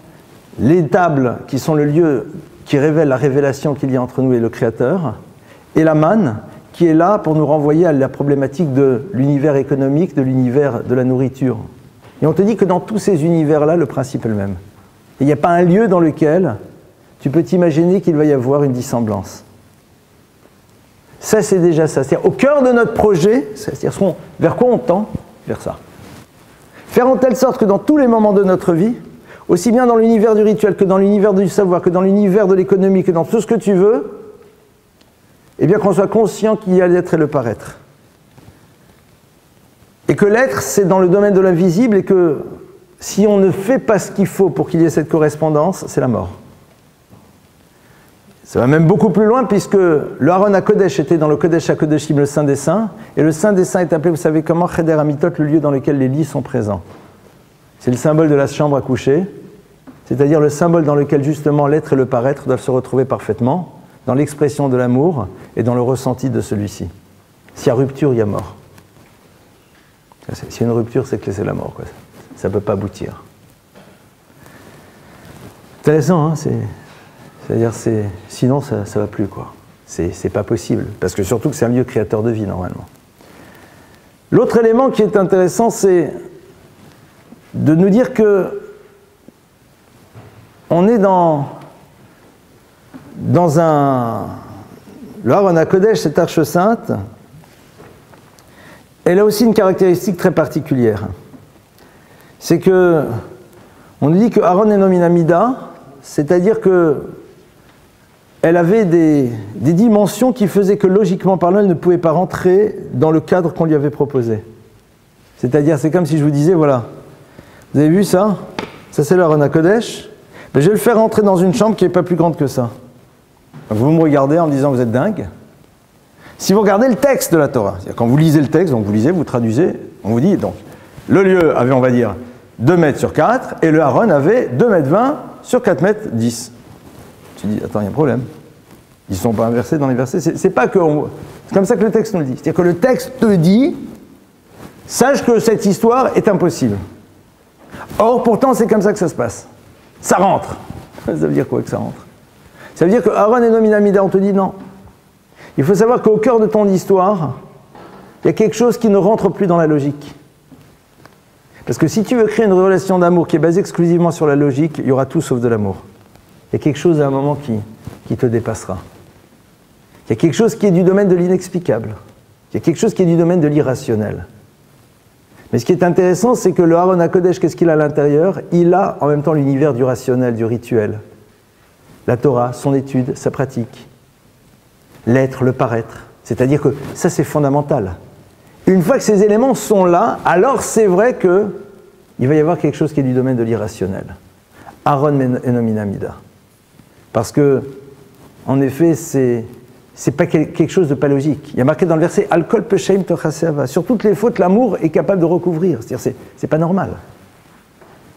les tables qui sont le lieu qui révèle la révélation qu'il y a entre nous et le Créateur, et la manne qui est là pour nous renvoyer à la problématique de l'univers économique, de l'univers de la nourriture. Et on te dit que dans tous ces univers-là, le principe est le même. Il n'y a pas un lieu dans lequel tu peux t'imaginer qu'il va y avoir une dissemblance. Ça, c'est déjà ça. C'est-à-dire, au cœur de notre projet, c'est-à-dire vers quoi on tend ? Vers ça. Faire en telle sorte que dans tous les moments de notre vie, aussi bien dans l'univers du rituel que dans l'univers du savoir, que dans l'univers de l'économie, que dans tout ce que tu veux, eh bien qu'on soit conscient qu'il y a l'être et le paraître. Et que l'être, c'est dans le domaine de l'invisible, et que si on ne fait pas ce qu'il faut pour qu'il y ait cette correspondance, c'est la mort. Ça va même beaucoup plus loin, puisque le Aron HaKodesh était dans le Kodesh HaKodeshim, le Saint des Saints, et le Saint des Saints est appelé, vous savez comment, Cheder Amitot, le lieu dans lequel les lits sont présents. C'est le symbole de la chambre à coucher, c'est-à-dire le symbole dans lequel justement l'être et le paraître doivent se retrouver parfaitement, dans l'expression de l'amour et dans le ressenti de celui-ci. S'il y a rupture, il y a mort. S'il y a une rupture, c'est que c'est la mort, quoi. Ça ne peut pas aboutir. Intéressant, hein, c'est-à-dire, sinon ça ne va plus, quoi. C'est pas possible, parce que surtout que c'est un lieu créateur de vie, normalement. L'autre élément qui est intéressant, c'est de nous dire que on est dans le Aron HaKodesh, cette arche sainte, elle a aussi une caractéristique très particulière. C'est que, on nous dit que Aaron Enomin Amida, c'est-à-dire que elle avait des dimensions qui faisaient que logiquement parlant, elle ne pouvait pas rentrer dans le cadre qu'on lui avait proposé. C'est-à-dire, c'est comme si je vous disais, voilà, vous avez vu ça ? Ça c'est le Aron HaKodesh. Mais je vais le faire rentrer dans une chambre qui n'est pas plus grande que ça. Donc vous me regardez en me disant, vous êtes dingue. Si vous regardez le texte de la Torah, c'est-à-dire quand vous lisez le texte, donc vous lisez, vous traduisez, on vous dit, donc, le lieu avait, on va dire, 2 mètres sur 4, et le Aaron avait 2 mètres 20 sur 4 mètres 10. Tu dis, attends, il y a un problème. Ils ne sont pas inversés dans les versets. C'est pas que c'est comme ça que le texte nous le dit. C'est-à-dire que le texte te dit, sache que cette histoire est impossible. Or, pourtant, c'est comme ça que ça se passe. Ça rentre. Ça veut dire quoi que ça rentre ? Ça veut dire que Aaron Enomin Amida, on te dit non. Il faut savoir qu'au cœur de ton histoire, il y a quelque chose qui ne rentre plus dans la logique. Parce que si tu veux créer une relation d'amour qui est basée exclusivement sur la logique, il y aura tout sauf de l'amour. Il y a quelque chose à un moment qui te dépassera. Il y a quelque chose qui est du domaine de l'inexplicable. Il y a quelque chose qui est du domaine de l'irrationnel. Mais ce qui est intéressant, c'est que le Aron HaKodesh, qu'est-ce qu'il a à l'intérieur ? Il a en même temps l'univers du rationnel, du rituel. La Torah, son étude, sa pratique. L'être, le paraître. C'est-à-dire que ça, c'est fondamental. Une fois que ces éléments sont là, alors c'est vrai qu'il va y avoir quelque chose qui est du domaine de l'irrationnel. Aaron Enomin Amida. Parce que, en effet, c'est pas quelque chose de pas logique. Il y a marqué dans le verset Al kol peshaim tochaseava. Sur toutes les fautes, l'amour est capable de recouvrir. C'est-à-dire, c'est pas normal.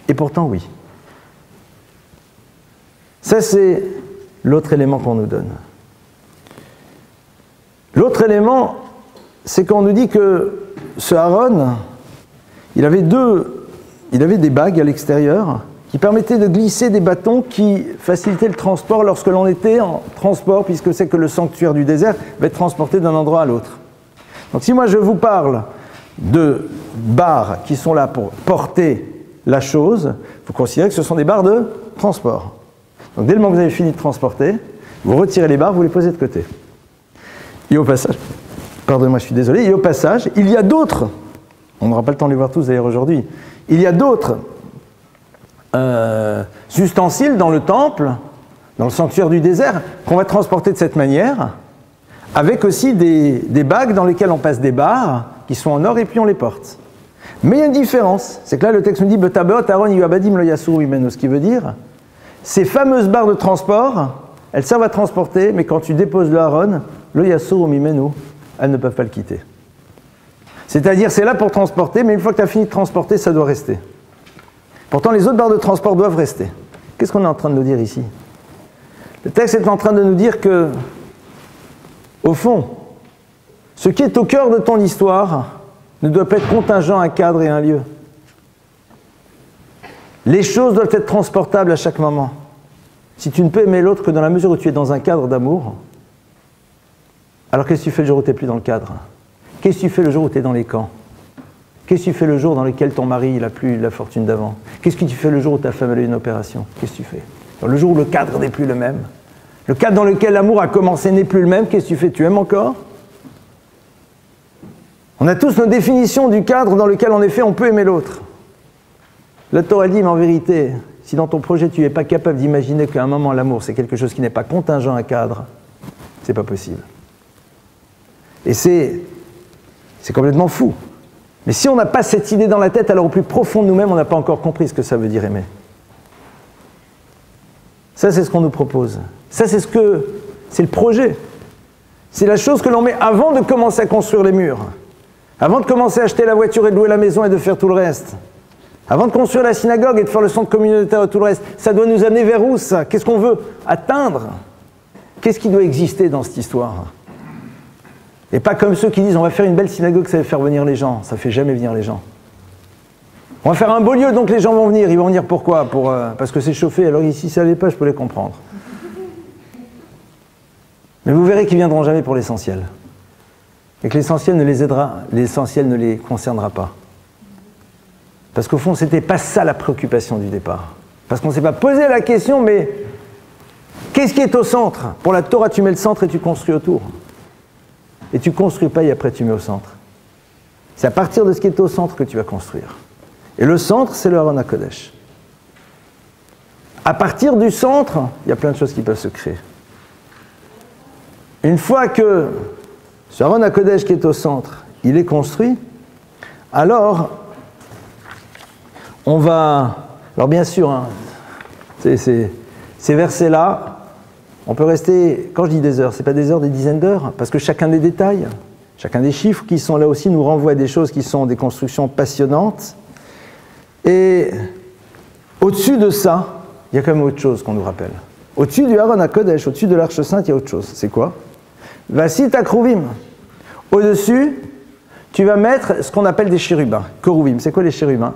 Et pourtant, oui. Ça, c'est l'autre élément qu'on nous donne. L'autre élément, c'est qu'on nous dit que ce Aaron, il avait des bagues à l'extérieur qui permettaient de glisser des bâtons qui facilitaient le transport lorsque l'on était en transport, puisque c'est que le sanctuaire du désert va être transporté d'un endroit à l'autre. Donc si moi je vous parle de barres qui sont là pour porter la chose, vous considérez que ce sont des barres de transport. Donc dès le moment que vous avez fini de transporter, vous retirez les barres, vous les posez de côté. Et au passage, pardonnez-moi, je suis désolé, et au passage, il y a d'autres, on n'aura pas le temps de les voir tous d'ailleurs aujourd'hui, il y a d'autres ustensiles dans le temple, dans le sanctuaire du désert, qu'on va transporter de cette manière, avec aussi des bagues dans lesquelles on passe des barres qui sont en or et puis on les porte. Mais il y a une différence, c'est que là le texte nous dit Betabeot Aaron yuabadim lo yasuru imenu, ce qui veut dire ces fameuses barres de transport, elles servent à transporter, mais quand tu déposes le Aaron, lo yasuru imenu, elles ne peuvent pas le quitter. C'est-à-dire c'est là pour transporter, mais une fois que tu as fini de transporter, ça doit rester. Pourtant, les autres barres de transport doivent rester. Qu'est-ce qu'on est en train de nous dire ici? Le texte est en train de nous dire que, au fond, ce qui est au cœur de ton histoire ne doit pas être contingent à un cadre et un lieu. Les choses doivent être transportables à chaque moment. Si tu ne peux aimer l'autre que dans la mesure où tu es dans un cadre d'amour, alors qu'est-ce que tu fais le jour où tu n'es plus dans le cadre? Qu'est-ce que tu fais le jour où tu es dans les camps? Qu'est-ce que tu fais le jour dans lequel ton mari n'a plus la fortune d'avant? Qu'est-ce que tu fais le jour où ta femme a eu une opération? Qu'est-ce que tu fais? Alors, le jour où le cadre n'est plus le même, le cadre dans lequel l'amour a commencé n'est plus le même, qu'est-ce que tu fais? Tu aimes encore? On a tous nos définitions du cadre dans lequel, en effet, on peut aimer l'autre. La Torah dit, mais en vérité, si dans ton projet tu n'es pas capable d'imaginer qu'à un moment l'amour c'est quelque chose qui n'est pas contingent à un cadre, c'est pas possible. Et c'est complètement fou. Mais si on n'a pas cette idée dans la tête, alors au plus profond de nous-mêmes, on n'a pas encore compris ce que ça veut dire aimer. Ça, c'est ce qu'on nous propose. Ça, c'est le projet. C'est la chose que l'on met avant de commencer à construire les murs. Avant de commencer à acheter la voiture et de louer la maison et de faire tout le reste. Avant de construire la synagogue et de faire le centre communautaire et tout le reste. Ça doit nous amener vers où, ça? Qu'est-ce qu'on veut atteindre? Qu'est-ce qui doit exister dans cette histoire? Et pas comme ceux qui disent on va faire une belle synagogue, ça va faire venir les gens. Ça ne fait jamais venir les gens. On va faire un beau lieu, donc les gens vont venir. Ils vont venir pourquoi? Parce que c'est chauffé. Alors ici, ça n'allait pas, je peux les comprendre. Mais vous verrez qu'ils ne viendront jamais pour l'essentiel. Et que l'essentiel ne les aidera, l'essentiel ne les concernera pas. Parce qu'au fond, ce n'était pas ça la préoccupation du départ. Parce qu'on ne s'est pas posé la question, mais qu'est-ce qui est au centre? Pour la Torah, tu mets le centre et tu construis autour. Et tu ne construis pas et après tu mets au centre. C'est à partir de ce qui est au centre que tu vas construire. Et le centre, c'est le Aaron HaKodesh. À partir du centre, il y a plein de choses qui peuvent se créer. Une fois que ce Aaron HaKodesh qui est au centre, il est construit, alors on va... Alors bien sûr, hein, ces versets-là, on peut rester, quand je dis des heures, ce n'est pas des heures, des dizaines d'heures, parce que chacun des détails, chacun des chiffres qui sont là aussi nous renvoie à des choses qui sont des constructions passionnantes. Et au-dessus de ça, il y a quand même autre chose qu'on nous rappelle. Au-dessus du Aaron HaKodesh, au-dessus de l'Arche Sainte, il y a autre chose. C'est quoi? Vassit Akruvim. Au-dessus, tu vas mettre ce qu'on appelle des chérubins. Koruvim. C'est quoi les chérubins?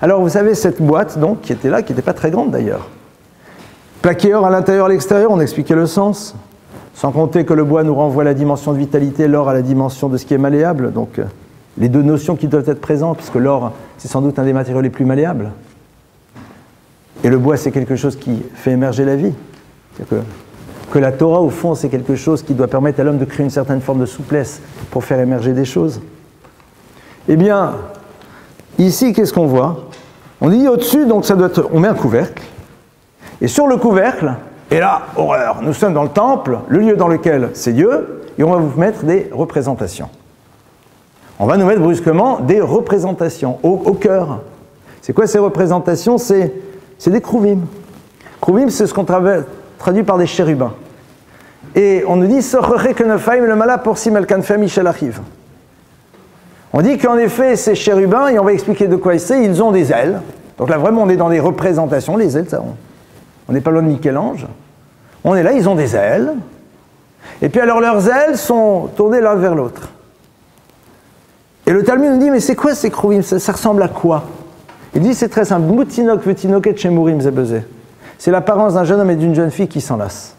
Alors vous savez, cette boîte, donc, qui était là, qui n'était pas très grande d'ailleurs, plaqué or à l'intérieur et à l'extérieur, on expliquait le sens. Sans compter que le bois nous renvoie à la dimension de vitalité, l'or à la dimension de ce qui est malléable. Donc les deux notions qui doivent être présentes, puisque l'or, c'est sans doute un des matériaux les plus malléables. Et le bois, c'est quelque chose qui fait émerger la vie. C'est-à-dire que la Torah, au fond, c'est quelque chose qui doit permettre à l'homme de créer une certaine forme de souplesse pour faire émerger des choses. Eh bien, ici, qu'est-ce qu'on voit? On dit au-dessus, donc ça doit être, on met un couvercle. Et sur le couvercle, et là, horreur, nous sommes dans le temple, le lieu dans lequel c'est Dieu, et on va vous mettre des représentations. On va nous mettre brusquement des représentations au cœur. C'est quoi ces représentations? C'est des kruvim. Kruvim, c'est ce qu'on traduit par des chérubins. Et on nous dit Sochoré Kenefaim le mala pour Simelkanfem Michel Achiv. On dit qu'en effet, ces chérubins, et on va expliquer de quoi c'est, ils ont des ailes. Donc là, vraiment, on est dans des représentations. Les ailes, ça, on n'est pas loin de Michel-Ange. On est là, ils ont des ailes. Et puis alors, leurs ailes sont tournées l'un vers l'autre. Et le Talmud nous dit, mais c'est quoi ces Krovim? Ça ressemble à quoi? Il dit, c'est très simple. Moutinok vetinoket shemurim zebeze. C'est l'apparence d'un jeune homme et d'une jeune fille qui s'enlacent.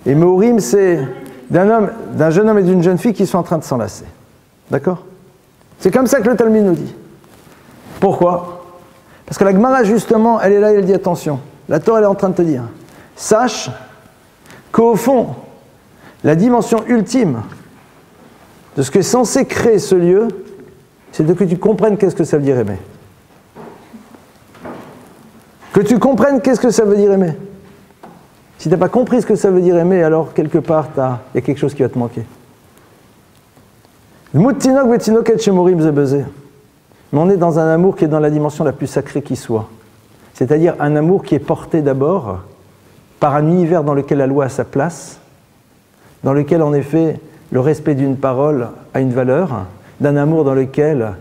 Et Mourim, c'est d'un jeune homme et d'une jeune fille qui sont en train de s'enlacer. D'accord? C'est comme ça que le Talmud nous dit. Pourquoi? Parce que la Gemara, justement, elle est là et elle dit attention. La Torah, elle est en train de te dire, sache qu'au fond, la dimension ultime de ce qui est censé créer ce lieu, c'est de que tu comprennes qu'est-ce que ça veut dire aimer. Que tu comprennes qu'est-ce que ça veut dire aimer. Si tu n'as pas compris ce que ça veut dire aimer, alors quelque part, il y a quelque chose qui va te manquer. Mais on est dans un amour qui est dans la dimension la plus sacrée qui soit. C'est-à-dire un amour qui est porté d'abord par un univers dans lequel la loi a sa place, dans lequel en effet le respect d'une parole a une valeur, d'un amour dans lequel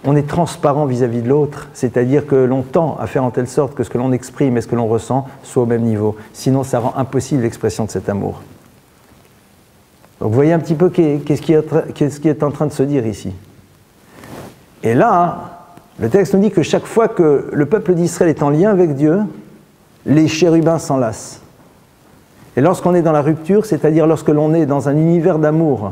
on est transparent vis-à-vis de l'autre, c'est-à-dire que l'on tend à faire en telle sorte que ce que l'on exprime et ce que l'on ressent soit au même niveau. Sinon, ça rend impossible l'expression de cet amour. Donc vous voyez un petit peu qu'est-ce qui est en train de se dire ici. Et là, le texte nous dit que chaque fois que le peuple d'Israël est en lien avec Dieu, les chérubins s'enlacent. Et lorsqu'on est dans la rupture, c'est-à-dire lorsque l'on est dans un univers d'amour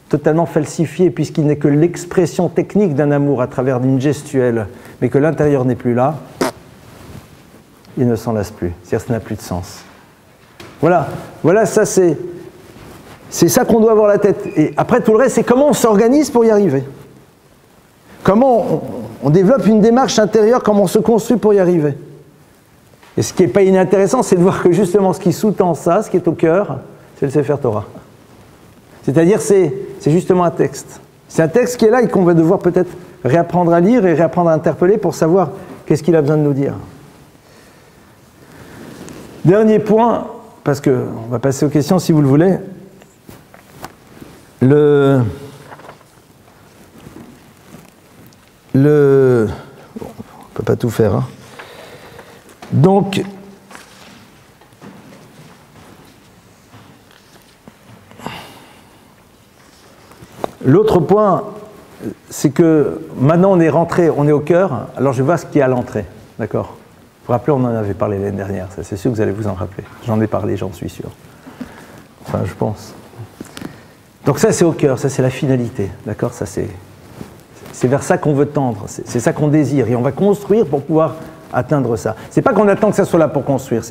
totalement falsifié, puisqu'il n'est que l'expression technique d'un amour à travers d'une gestuelle, mais que l'intérieur n'est plus là, il ne s'enlace plus. C'est-à-dire que ça n'a plus de sens. Voilà, ça c'est ça qu'on doit avoir la tête. Et après tout le reste, c'est comment on s'organise pour y arriver. Comment on développe une démarche intérieure, comment on se construit pour y arriver. Et ce qui n'est pas inintéressant, c'est de voir que justement ce qui sous-tend ça, ce qui est au cœur, c'est le Sefer Torah. C'est-à-dire, c'est justement un texte. C'est un texte qui est là et qu'on va devoir peut-être réapprendre à lire et réapprendre à interpeller pour savoir qu'est-ce qu'il a besoin de nous dire. Dernier point, parce qu'on va passer aux questions si vous le voulez. On ne peut pas tout faire. Hein. Donc, l'autre point, c'est que maintenant on est rentré, on est au cœur, alors je vois ce qu'il y a à l'entrée, d'accord? Vous vous rappelez, on en avait parlé l'année dernière, ça, c'est sûr que vous allez vous en rappeler. J'en ai parlé, j'en suis sûr. Enfin, je pense. Donc ça, c'est au cœur, ça c'est la finalité, d'accord? Ça c'est vers ça qu'on veut tendre, c'est ça qu'on désire, et on va construire pour pouvoir atteindre ça. C'est pas qu'on attend que ça soit là pour construire,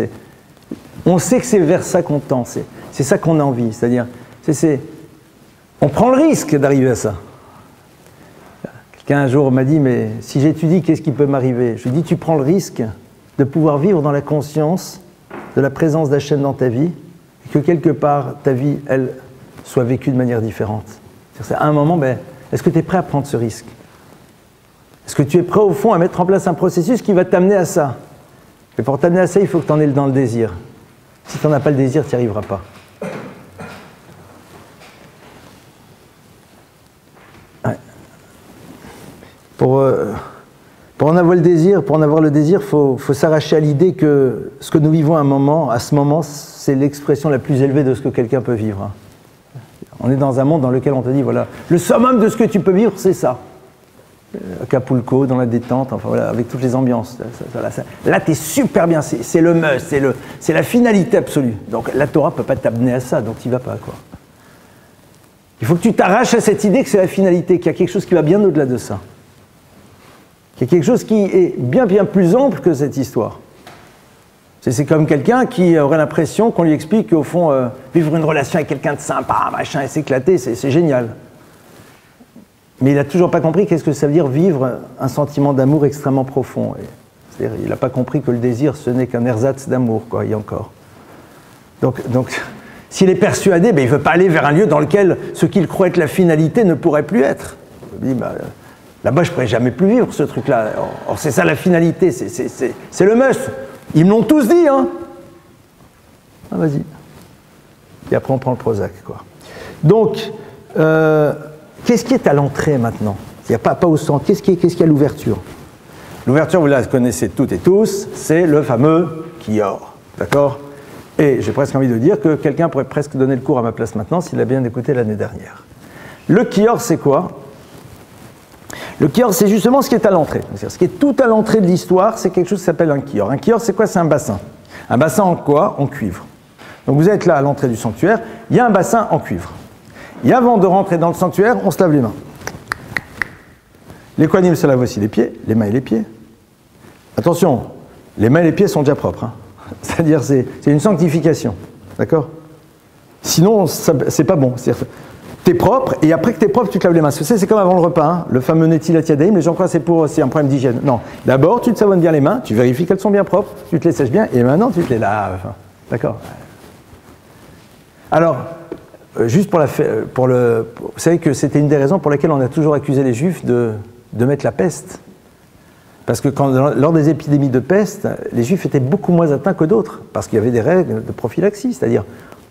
on sait que c'est vers ça qu'on tend, c'est ça qu'on a envie, c'est-à-dire, on prend le risque d'arriver à ça. Quelqu'un un jour m'a dit, mais si j'étudie, qu'est-ce qui peut m'arriver? Je lui dis, tu prends le risque de pouvoir vivre dans la conscience de la présence d'Hachem dans ta vie, et que quelque part, ta vie, elle, soit vécue de manière différente. C'est-à-dire, à un moment, est-ce que tu es prêt à prendre ce risque? Est-ce que tu es prêt, au fond, à mettre en place un processus qui va t'amener à ça? Et pour t'amener à ça, il faut que tu en aies dans le désir. Si tu n'en as pas le désir, tu n'y arriveras pas. Ouais. Pour en avoir le désir, faut s'arracher à l'idée que ce que nous vivons à ce moment, c'est l'expression la plus élevée de ce que quelqu'un peut vivre. On est dans un monde dans lequel on te dit, voilà, le summum de ce que tu peux vivre, c'est ça. Acapulco, dans la détente, enfin voilà, avec toutes les ambiances. Là, tu es super bien, c'est le must, c'est la finalité absolue. Donc la Torah ne peut pas t'amener à ça, donc tu n'y vas pas, quoi. Il faut que tu t'arraches à cette idée que c'est la finalité, qu'il y a quelque chose qui va bien au-delà de ça. Qu'il y a quelque chose qui est bien, bien plus ample que cette histoire. C'est comme quelqu'un qui aurait l'impression qu'on lui explique qu'au fond, vivre une relation avec quelqu'un de sympa, machin, et s'éclater, c'est génial. Mais il n'a toujours pas compris qu'est-ce que ça veut dire vivre un sentiment d'amour extrêmement profond. C'est-à-dire, il n'a pas compris que le désir, ce n'est qu'un ersatz d'amour, quoi, et encore. Donc s'il est persuadé, il ne veut pas aller vers un lieu dans lequel ce qu'il croit être la finalité ne pourrait plus être. Il dit, là-bas, je ne pourrais jamais plus vivre ce truc-là. Or, c'est ça la finalité, c'est le must. Ils me l'ont tous dit, hein. Ah, vas-y. Et après, on prend le Prozac, quoi. Donc, qu'est-ce qui est à l'entrée maintenant? Il n'y a pas au centre. Qu'est-ce qui est à l'ouverture? L'ouverture, vous la connaissez toutes et tous, c'est le fameux Kior. D'accord? Et j'ai presque envie de dire que quelqu'un pourrait presque donner le cours à ma place maintenant s'il a bien écouté l'année dernière. Le Kior, c'est quoi? Le Kior, c'est justement ce qui est à l'entrée. Ce qui est tout à l'entrée de l'histoire, c'est quelque chose qui s'appelle un Kior. Un Kior, c'est quoi? C'est un bassin. Un bassin en quoi? En cuivre. Donc vous êtes là à l'entrée du sanctuaire, il y a un bassin en cuivre. Et avant de rentrer dans le sanctuaire, on se lave les mains. Les Kohanim se lavent aussi les pieds, les mains et les pieds. Attention, les mains et les pieds sont déjà propres. Hein. C'est-à-dire, c'est une sanctification. D'accord? Sinon, c'est pas bon. T'es propre, et après que t'es propre, tu te laves les mains. C'est comme avant le repas, hein, le fameux Netilat Yadayim, les gens croient que c'est un problème d'hygiène. Non. D'abord, tu te savonnes bien les mains, tu vérifies qu'elles sont bien propres, tu te les sèches bien, et maintenant, tu te les laves. D'accord? Alors, juste vous savez que c'était une des raisons pour lesquelles on a toujours accusé les Juifs de mettre la peste. Parce que lors des épidémies de peste, les Juifs étaient beaucoup moins atteints que d'autres, parce qu'il y avait des règles de prophylaxie, c'est-à-dire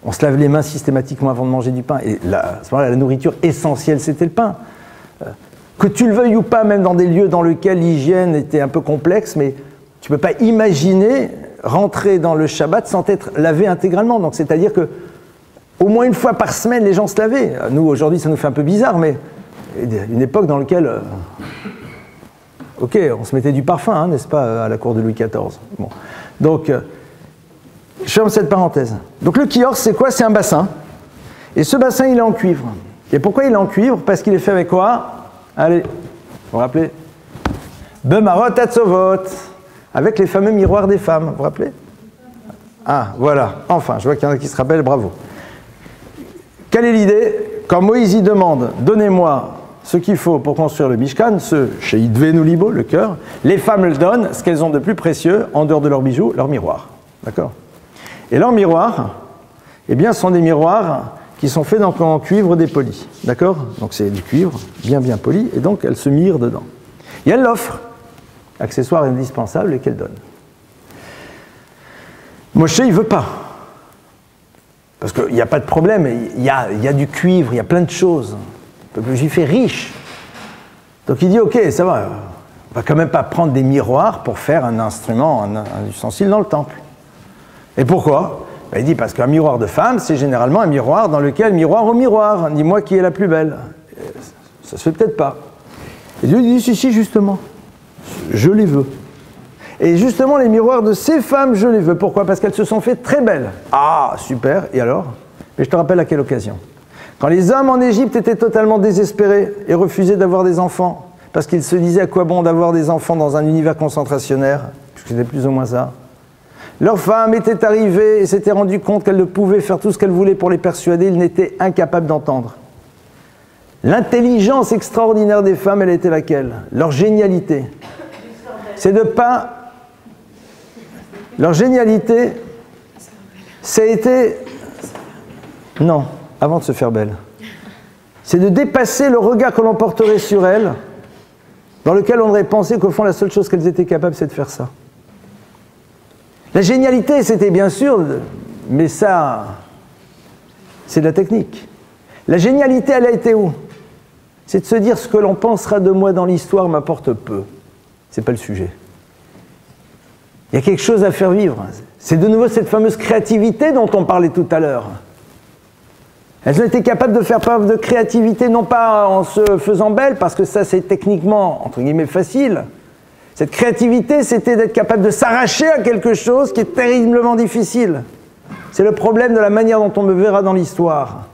on se lave les mains systématiquement avant de manger du pain, et à ce moment-là, la nourriture essentielle, c'était le pain. Que tu le veuilles ou pas, même dans des lieux dans lesquels l'hygiène était un peu complexe, mais tu ne peux pas imaginer rentrer dans le Shabbat sans être lavé intégralement. Donc c'est-à-dire que au moins une fois par semaine, les gens se lavaient. Nous, aujourd'hui, ça nous fait un peu bizarre, mais une époque dans laquelle... Ok, on se mettait du parfum, hein, n'est-ce pas, à la cour de Louis XIV. Bon. Donc, je ferme cette parenthèse. Donc le Kior, c'est quoi? C'est un bassin. Et ce bassin, il est en cuivre. Et pourquoi il est en cuivre? Parce qu'il est fait avec quoi? Allez, vous vous rappelez? Bemarot Atzovot, avec les fameux miroirs des femmes, vous vous rappelez? Ah, voilà, enfin, je vois qu'il y en a qui se rappellent, bravo. Quelle est l'idée? Quand Moïse y demande, donnez-moi ce qu'il faut pour construire le Mishkan, ce chez Idvenu Libo, le cœur, les femmes le donnent, ce qu'elles ont de plus précieux, en dehors de leurs bijoux, leurs miroirs. D'accord? Et leurs miroirs, eh bien, sont des miroirs qui sont faits en cuivre dépoli. D'accord? Donc c'est du cuivre, bien poli, et donc elles se mirent dedans. Et elles l'offrent, accessoire indispensable, et qu'elles donnent. Moshe, il ne veut pas. Parce qu'il n'y a pas de problème, il y a du cuivre, il y a plein de choses. Le peuple juif est riche. Donc il dit, ok, ça va, on va quand même pas prendre des miroirs pour faire un instrument, un ustensile dans le temple. Et pourquoi? Il dit, parce qu'un miroir de femme, c'est généralement un miroir dans lequel, miroir au miroir, dis-moi qui est la plus belle. Ça se fait peut-être pas. Et Dieu dit, si, justement, je les veux. Et justement, les miroirs de ces femmes, je les veux. Pourquoi? Parce qu'elles se sont faites très belles. Ah, super, et alors? Mais je te rappelle à quelle occasion? Quand les hommes en Égypte étaient totalement désespérés et refusaient d'avoir des enfants, parce qu'ils se disaient à quoi bon d'avoir des enfants dans un univers concentrationnaire, puisque c'était plus ou moins ça, leurs femmes étaient arrivées et s'étaient rendues compte qu'elles ne pouvaient faire tout ce qu'elles voulaient pour les persuader, ils n'étaient incapables d'entendre. L'intelligence extraordinaire des femmes, elle était laquelle? Leur génialité. C'est de pas... Leur génialité, ça a été... Non, avant de se faire belle. C'est de dépasser le regard que l'on porterait sur elles, dans lequel on aurait pensé qu'au fond, la seule chose qu'elles étaient capables, c'est de faire ça. La génialité, c'était bien sûr, mais ça, c'est de la technique. La génialité, elle a été où? C'est de se dire ce que l'on pensera de moi dans l'histoire m'apporte peu. C'est pas le sujet. Il y a quelque chose à faire vivre. C'est de nouveau cette fameuse créativité dont on parlait tout à l'heure. Elles ont été capables de faire preuve de créativité, non pas en se faisant belles, parce que ça c'est techniquement, entre guillemets, facile. Cette créativité, c'était d'être capable de s'arracher à quelque chose qui est terriblement difficile. C'est le problème de la manière dont on me verra dans l'histoire.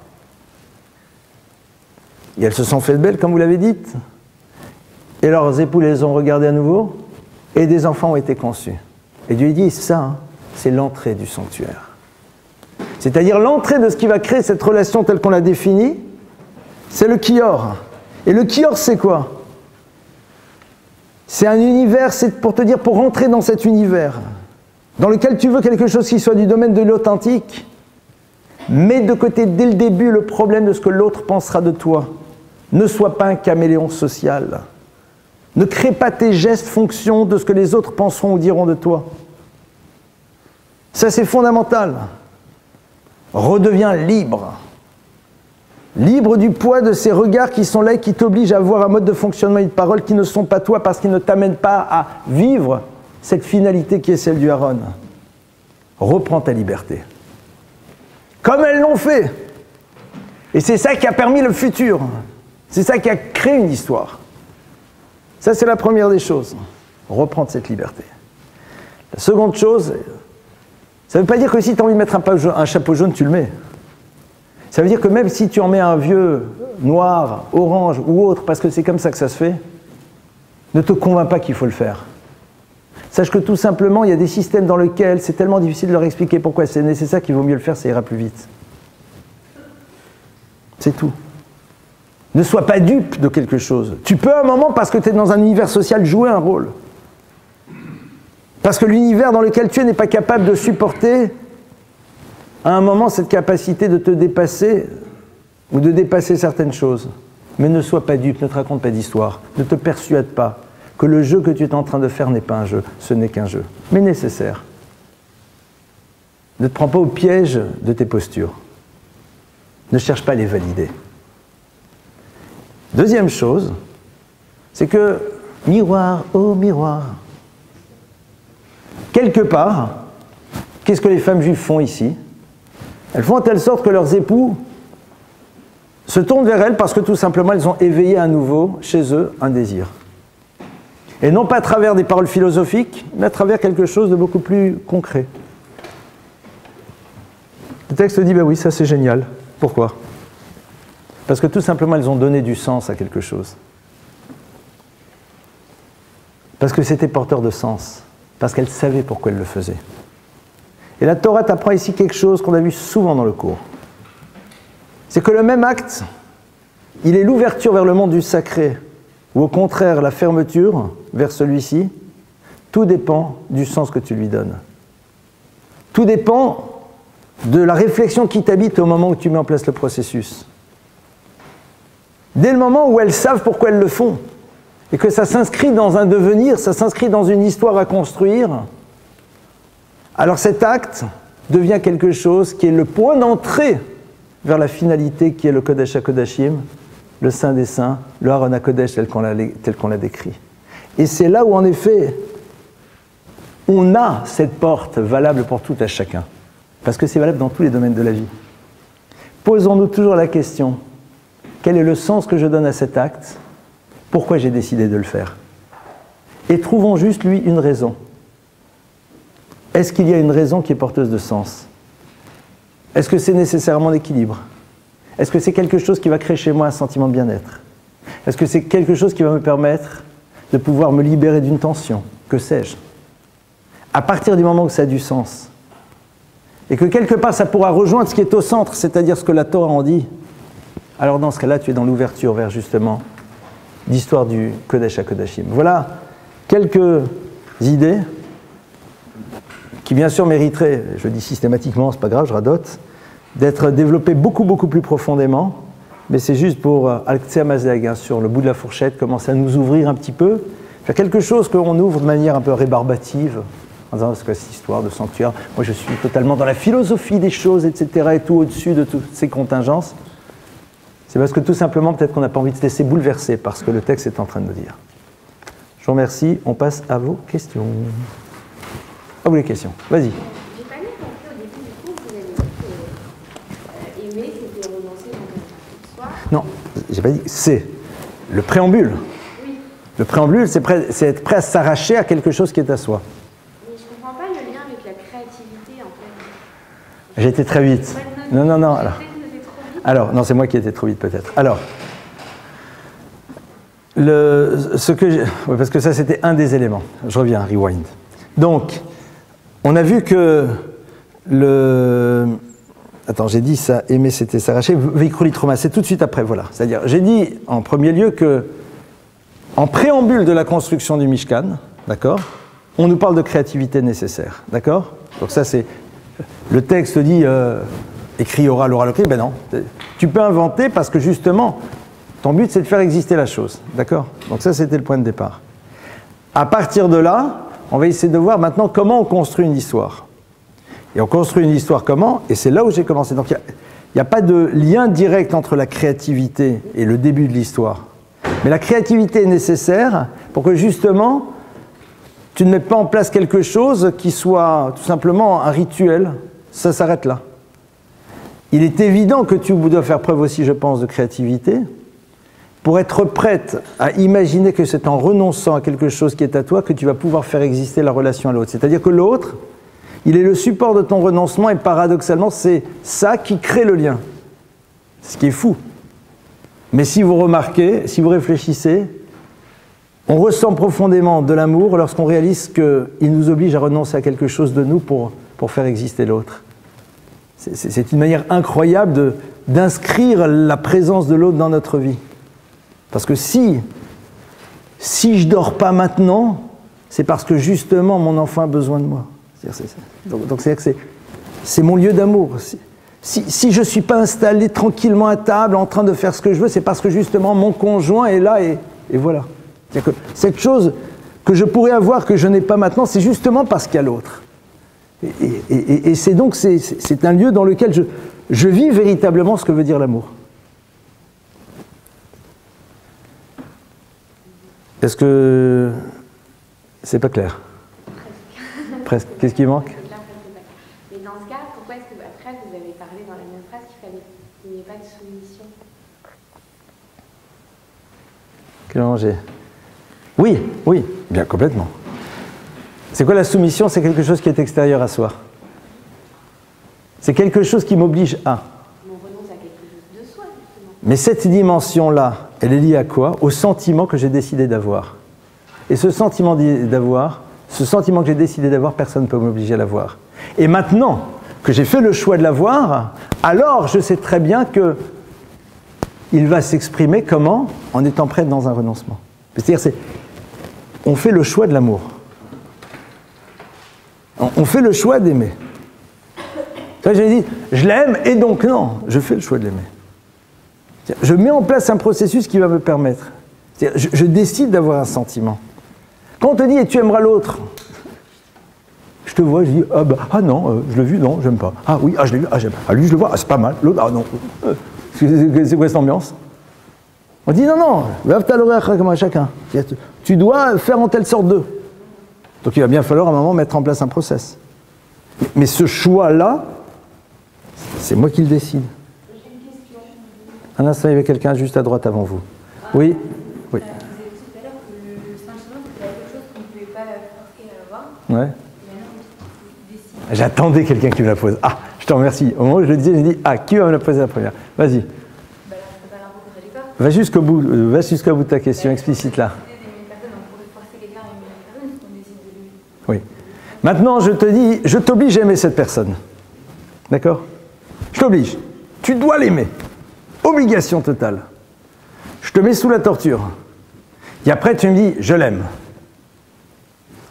Et elles se sont faites belles, comme vous l'avez dit. Et leurs époux les ont regardées à nouveau, et des enfants ont été conçus. Et Dieu dit, ça, c'est l'entrée du sanctuaire. C'est-à-dire l'entrée de ce qui va créer cette relation telle qu'on l'a définie, c'est le Kior. Et le Kior, c'est quoi? C'est un univers, c'est pour te dire, pour rentrer dans cet univers, dans lequel tu veux quelque chose qui soit du domaine de l'authentique, mets de côté dès le début le problème de ce que l'autre pensera de toi. Ne sois pas un caméléon social. Ne crée pas tes gestes fonction de ce que les autres penseront ou diront de toi. Ça, c'est fondamental. Redeviens libre. Libre du poids de ces regards qui sont là et qui t'obligent à avoir un mode de fonctionnement et de parole qui ne sont pas toi parce qu'ils ne t'amènent pas à vivre cette finalité qui est celle du Aaron. Reprends ta liberté. Comme elles l'ont fait. Et c'est ça qui a permis le futur. C'est ça qui a créé une histoire. Ça, c'est la première des choses. Reprendre cette liberté. La seconde chose, ça ne veut pas dire que si tu as envie de mettre un chapeau jaune, tu le mets. Ça veut dire que même si tu en mets un vieux, noir, orange ou autre, parce que c'est comme ça que ça se fait, ne te convainc pas qu'il faut le faire. Sache que tout simplement, il y a des systèmes dans lesquels c'est tellement difficile de leur expliquer pourquoi c'est nécessaire qu'il vaut mieux le faire, ça ira plus vite. C'est tout. Ne sois pas dupe de quelque chose. Tu peux à un moment, parce que tu es dans un univers social, jouer un rôle. Parce que l'univers dans lequel tu es n'est pas capable de supporter à un moment cette capacité de te dépasser ou de dépasser certaines choses. Mais ne sois pas dupe, ne te raconte pas d'histoire, ne te persuade pas que le jeu que tu es en train de faire n'est pas un jeu, ce n'est qu'un jeu, mais nécessaire. Ne te prends pas au piège de tes postures. Ne cherche pas à les valider. Deuxième chose, c'est que, miroir, oh miroir, quelque part, qu'est-ce que les femmes juives font ici? Elles font en telle sorte que leurs époux se tournent vers elles parce que tout simplement elles ont éveillé à nouveau chez eux un désir. Et non pas à travers des paroles philosophiques, mais à travers quelque chose de beaucoup plus concret. Le texte dit, ben oui, ça c'est génial. Pourquoi? Parce que tout simplement elles ont donné du sens à quelque chose. Parce que c'était porteur de sens. Parce qu'elles savaient pourquoi elles le faisaient. Et la Torah t'apprend ici quelque chose qu'on a vu souvent dans le cours. C'est que le même acte, il est l'ouverture vers le monde du sacré, ou au contraire la fermeture vers celui-ci. Tout dépend du sens que tu lui donnes. Tout dépend de la réflexion qui t'habite au moment où tu mets en place le processus. Dès le moment où elles savent pourquoi elles le font, et que ça s'inscrit dans un devenir, ça s'inscrit dans une histoire à construire, alors cet acte devient quelque chose qui est le point d'entrée vers la finalité qui est le Kodesh HaKodashim, le Saint des Saints, le Aaron HaKodesh tel qu'on l'a décrit. Et c'est là où en effet, on a cette porte valable pour tout à chacun. Parce que c'est valable dans tous les domaines de la vie. Posons-nous toujours la question, quel est le sens que je donne à cet acte? Pourquoi j'ai décidé de le faire? Et trouvons juste, lui, une raison. Est-ce qu'il y a une raison qui est porteuse de sens? Est-ce que c'est nécessairement l'équilibre? Est-ce que c'est quelque chose qui va créer chez moi un sentiment de bien-être? Est-ce que c'est quelque chose qui va me permettre de pouvoir me libérer d'une tension? Que sais-je? À partir du moment où ça a du sens, et que quelque part ça pourra rejoindre ce qui est au centre, c'est-à-dire ce que la Torah en dit, alors dans ce cas-là, tu es dans l'ouverture vers justement l'histoire du Kodesh HaKodashim. Voilà quelques idées qui bien sûr mériteraient, je dis systématiquement, c'est pas grave, je radote, d'être développées beaucoup plus profondément, mais c'est juste pour Al-Qtsé Amazeg, sur le bout de la fourchette, commencer à nous ouvrir un petit peu, faire quelque chose qu'on ouvre de manière un peu rébarbative, en disant, c'est quoi cette histoire de sanctuaire? Moi je suis totalement dans la philosophie des choses, etc., et tout au-dessus de toutes ces contingences. C'est parce que tout simplement, peut-être qu'on n'a pas envie de se laisser bouleverser par ce que le texte est en train de nous dire. Je vous remercie, on passe à vos questions. À vous les questions, vas-y. J'ai pas bien compris au début du cours, vous avez dit que aimer, c'était renoncer dans un soi. Non, j'ai pas dit c'est. Le préambule. Oui. Le préambule, c'est être prêt à s'arracher à quelque chose qui est à soi. Mais je comprends pas le lien avec la créativité, en fait. J'ai été très vite. Non. Alors, non, c'est moi qui ai été trop vite peut-être. Alors, parce que ça c'était un des éléments. Je reviens, rewind. Donc, on a vu que Attends, j'ai dit ça, aimer c'était s'arracher. Veikrouli trauma, c'est tout de suite après, voilà. C'est-à-dire, j'ai dit en premier lieu que, en préambule de la construction du Mishkan, d'accord, on nous parle de créativité nécessaire, d'accord? Donc ça c'est, le texte dit écrit oral, écrit, ben non. Tu peux inventer parce que justement, ton but c'est de faire exister la chose, d'accord? Donc ça c'était le point de départ. À partir de là, on va essayer de voir maintenant comment on construit une histoire. Et on construit une histoire comment? Et c'est là où j'ai commencé. Donc il n'y a pas de lien direct entre la créativité et le début de l'histoire. Mais la créativité est nécessaire pour que justement, tu ne mettes pas en place quelque chose qui soit tout simplement un rituel. Ça s'arrête là. Il est évident que tu dois faire preuve aussi, je pense, de créativité pour être prête à imaginer que c'est en renonçant à quelque chose qui est à toi que tu vas pouvoir faire exister la relation à l'autre. C'est-à-dire que l'autre, il est le support de ton renoncement et paradoxalement, c'est ça qui crée le lien. Ce qui est fou. Mais si vous remarquez, si vous réfléchissez, on ressent profondément de l'amour lorsqu'on réalise qu'il nous oblige à renoncer à quelque chose de nous pour faire exister l'autre. C'est une manière incroyable d'inscrire la présence de l'autre dans notre vie. Parce que si je ne dors pas maintenant, c'est parce que justement mon enfant a besoin de moi. Donc c'est-à-dire que c'est mon lieu d'amour. Si je ne suis pas installé tranquillement à table en train de faire ce que je veux, c'est parce que justement mon conjoint est là et voilà. C'est-à-dire que cette chose que je pourrais avoir que je n'ai pas maintenant, c'est justement parce qu'il y a l'autre. Et c'est donc c'est un lieu dans lequel je vis véritablement ce que veut dire l'amour. Est-ce que c'est pas clair? Presque. Qu'est-ce qui manque? Mais dans ce cas, pourquoi est-ce que après vous avez parlé dans la même phrase qu'il n'y ait pas de soumission? Quel danger? Oui, bien complètement. C'est quoi la soumission? C'est quelque chose qui est extérieur à soi. C'est quelque chose qui m'oblige à. On renonce à quelque chose de soi, justement. Mais cette dimension-là, elle est liée à quoi? Au sentiment que j'ai décidé d'avoir. Et ce sentiment d'avoir, ce sentiment que j'ai décidé d'avoir, personne ne peut m'obliger à l'avoir. Et maintenant que j'ai fait le choix de l'avoir, alors je sais très bien que il va s'exprimer comment? En étant prêt dans un renoncement. C'est-à-dire, on fait le choix de l'amour. On fait le choix d'aimer. J'ai dit, je l'aime et donc non, je fais le choix de l'aimer. Je mets en place un processus qui va me permettre. Je décide d'avoir un sentiment. Quand on te dit, et tu aimeras l'autre, je te vois, je dis, ah non, je l'ai vu, non, j'aime pas. Ah oui, je l'ai vu, j'aime. Ah lui, je le vois, c'est pas mal. L'autre, ah non. C'est quoi cette ambiance? On dit, non, t'as l'horaire comme à chacun. Tu dois faire en telle sorte d'eux. Donc il va bien falloir à un moment mettre en place un process. Mais ce choix-là, c'est moi qui le décide. J'ai une question. Un instant, il y avait quelqu'un juste à droite avant vous. Oui. Vous avez dit tout à l'heure que le sentiment, c'était quelque chose qu'on ne pouvait pas forcer à avoir. Ouais. Maintenant, on décide. J'attendais quelqu'un qui me la pose. Ah, je te remercie. Au moment où je le disais, j'ai dit, qui va me la poser la première? Vas-y. Là, je ne peux pas la rencontrer les corps. Va jusqu'au bout de ta question, explicite là. Une personne, on pourrait forcer quelqu'un à aimer une personne, on décide de lui. Oui. Maintenant, je te dis, je t'oblige à aimer cette personne. D'accord? Je t'oblige. Tu dois l'aimer. Obligation totale. Je te mets sous la torture. Et après, tu me dis, je l'aime.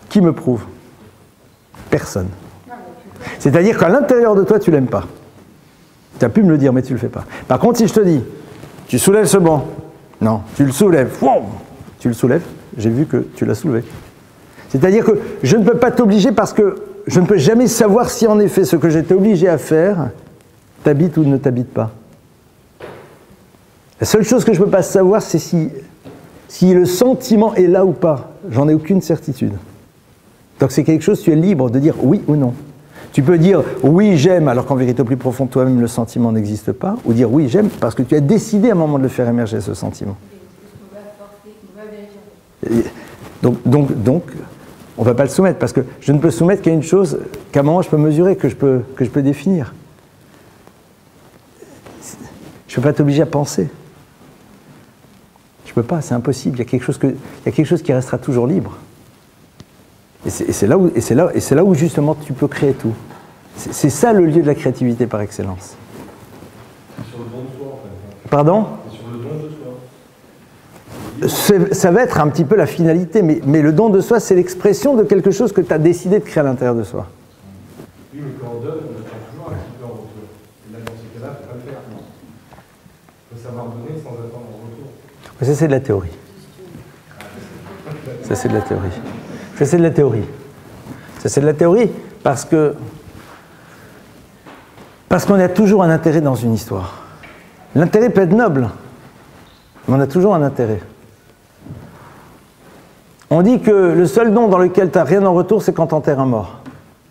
Qui me prouve? Personne. C'est-à-dire qu'à l'intérieur de toi, tu l'aimes pas. Tu as pu me le dire, mais tu le fais pas. Par contre, si je te dis, tu soulèves ce banc. Non, tu le soulèves. Wow, tu le soulèves. J'ai vu que tu l'as soulevé. C'est-à-dire que je ne peux pas t'obliger parce que je ne peux jamais savoir si en effet ce que j'étais obligé à faire t'habite ou ne t'habite pas. La seule chose que je ne peux pas savoir, c'est si le sentiment est là ou pas. J'en ai aucune certitude. Donc c'est quelque chose, tu es libre de dire oui ou non. Tu peux dire oui, j'aime, alors qu'en vérité, au plus profond de toi-même, le sentiment n'existe pas, ou dire oui, j'aime, parce que tu as décidé à un moment de le faire émerger, ce sentiment. Donc, on ne va pas le soumettre, parce que je ne peux soumettre qu'à une chose qu'à un moment je peux mesurer, que je peux définir. Je ne peux pas t'obliger à penser. Je ne peux pas, c'est impossible. Il y a quelque chose qui restera toujours libre. Et c'est là où justement tu peux créer tout. C'est ça le lieu de la créativité par excellence. C'est sur le don de soi en fait. Pardon ? C'est sur le don de soi. Ça va être un petit peu la finalité, mais le don de soi, c'est l'expression de quelque chose que tu as décidé de créer à l'intérieur de soi. Oui, mais quand on donne, on attend toujours un petit peu en retour. Et là, dans ces cas-là, il ne faut pas le faire. Il faut savoir donner sans attendre en retour. Ça, c'est de la théorie. Ça, c'est de la théorie. Ça, c'est de la théorie. Ça, c'est de la théorie parce que Parce qu'on a toujours un intérêt dans une histoire. L'intérêt peut être noble, mais on a toujours un intérêt. On dit que le seul don dans lequel tu n'as rien en retour, c'est quand tu enterres un mort.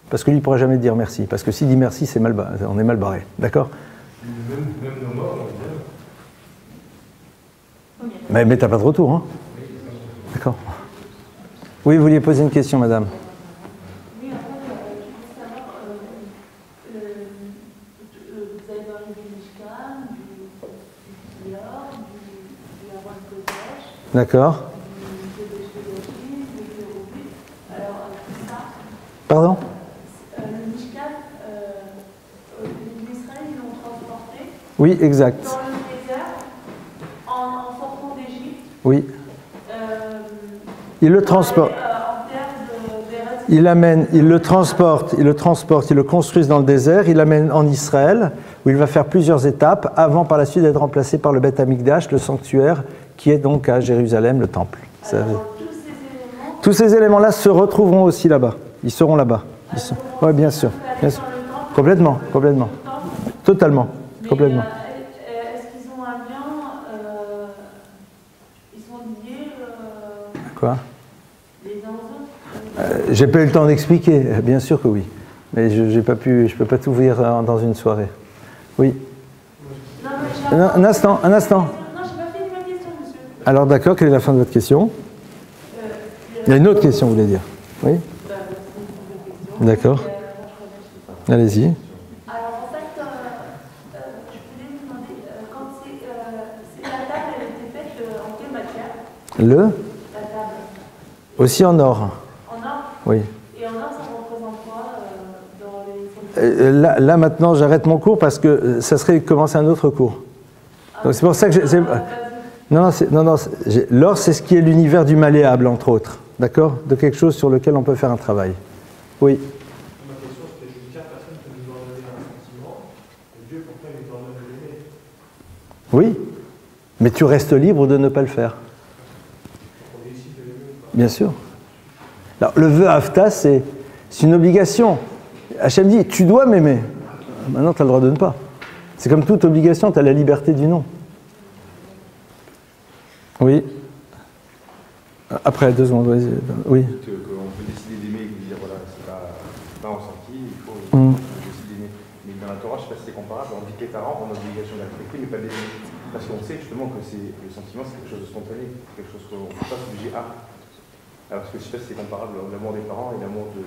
Parce que lui, il ne pourra jamais te dire merci. Parce que s'il dit merci, on est mal barré. D'accord ? Même nos morts, on dit. Mais tu n'as pas de retour, hein ? D'accord. Oui, vous vouliez poser une question, madame ? Oui, en fait, je voulais savoir, vous avez parlé du Mishkan, du Lior, du Aaron Kodesh, D'accord. du Kodesh Kodashim, du Kérubim. Alors, tout ça, Pardon ? le Mishkan, les Israéliens, ils l'ont transporté Oui, exact. dans le désert en sortant d'Égypte. Oui. Il le transporte. En terre Il le transporte, ils le construisent dans le désert, il l'amène en Israël, où il va faire plusieurs étapes, avant par la suite d'être remplacé par le Beth Amikdash, le sanctuaire, qui est donc à Jérusalem, le temple. Tous ces éléments-là se retrouveront aussi là-bas. Ils seront là-bas. Oui, bien sûr. Complètement. Totalement. Complètement. Est-ce qu'ils ont un lien ils sont liés Quoi ? les uns aux autres J'ai pas eu le temps d'expliquer, bien sûr que oui. Mais je peux pas tout dire dans une soirée. Oui. Un instant. Non, j'ai pas fini ma question, monsieur. Alors d'accord, quelle est la fin de votre question ? Il y a une autre question, vous voulez dire ? Oui ? D'accord. Allez-y. Alors en fait, je voulais vous demander, quand la table elle était faite en quelle matière ? La table. Aussi en or. En or ? Oui. Et en or, ça représente quoi dans les... Là maintenant, j'arrête mon cours parce que ça serait commencer un autre cours. Donc c'est pour ça que l'or, c'est ce qui est l'univers du malléable, entre autres. D'accord ? De quelque chose sur lequel on peut faire un travail. Oui. Ma question, c'était une tierce personne qui nous ordonnait un sentiment, et Dieu, pourquoi il nous ordonne de l'aimer ? Oui. Mais tu restes libre de ne pas le faire. On décide de l'aimer ou pas ? Bien sûr. Alors, le vœu Hafta, c'est une obligation. Hachem dit, tu dois m'aimer. Maintenant, tu as le droit de ne pas. C'est comme toute obligation, tu as la liberté du non. Oui. Après, 2 secondes, vas-y. Oui. Qu'on peut décider d'aimer et dire, voilà, c'est pas ressenti, il faut décider d'aimer. Mais dans la Torah, je ne sais pas si c'est comparable, on dit que les parents ont l'obligation d'accepter, mais pas d'aimer. Parce qu'on sait justement que le sentiment, c'est quelque chose de spontané, quelque chose qu'on ne peut pas s'obliger à. Alors que je ne sais pas si c'est comparable l'amour des parents et l'amour de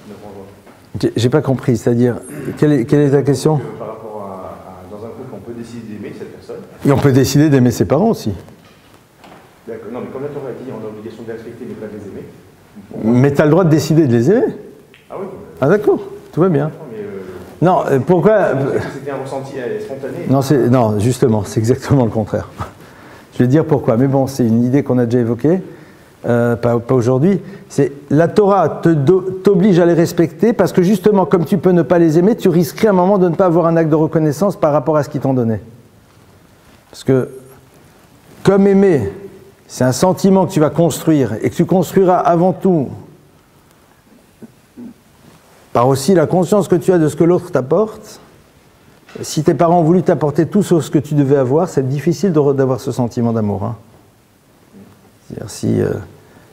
notre conjoint. J'ai pas compris, c'est-à-dire, quelle est ta question ? Par rapport dans un couple, on peut décider d'aimer cette personne. Et on peut décider d'aimer ses parents aussi. D'accord. Non, mais comme la Torah dit, on a l'obligation de les respecter, mais pas de les aimer. Mais tu as le droit de décider de les aimer. Ah oui. Ah d'accord, tout va bien. Mais Non, pourquoi c'était un ressenti spontané. Non, justement, c'est exactement le contraire. Je vais dire pourquoi. Mais bon, c'est une idée qu'on a déjà évoquée, pas aujourd'hui. C'est la Torah t'oblige à les respecter parce que justement, comme tu peux ne pas les aimer, tu risquerais à un moment de ne pas avoir un acte de reconnaissance par rapport à ce qu'ils t'ont donné. Parce que, comme aimer, c'est un sentiment que tu vas construire et que tu construiras avant tout par aussi la conscience que tu as de ce que l'autre t'apporte. Si tes parents ont voulu t'apporter tout sauf ce que tu devais avoir, c'est difficile d'avoir ce sentiment d'amour. Hein. C'est-à-dire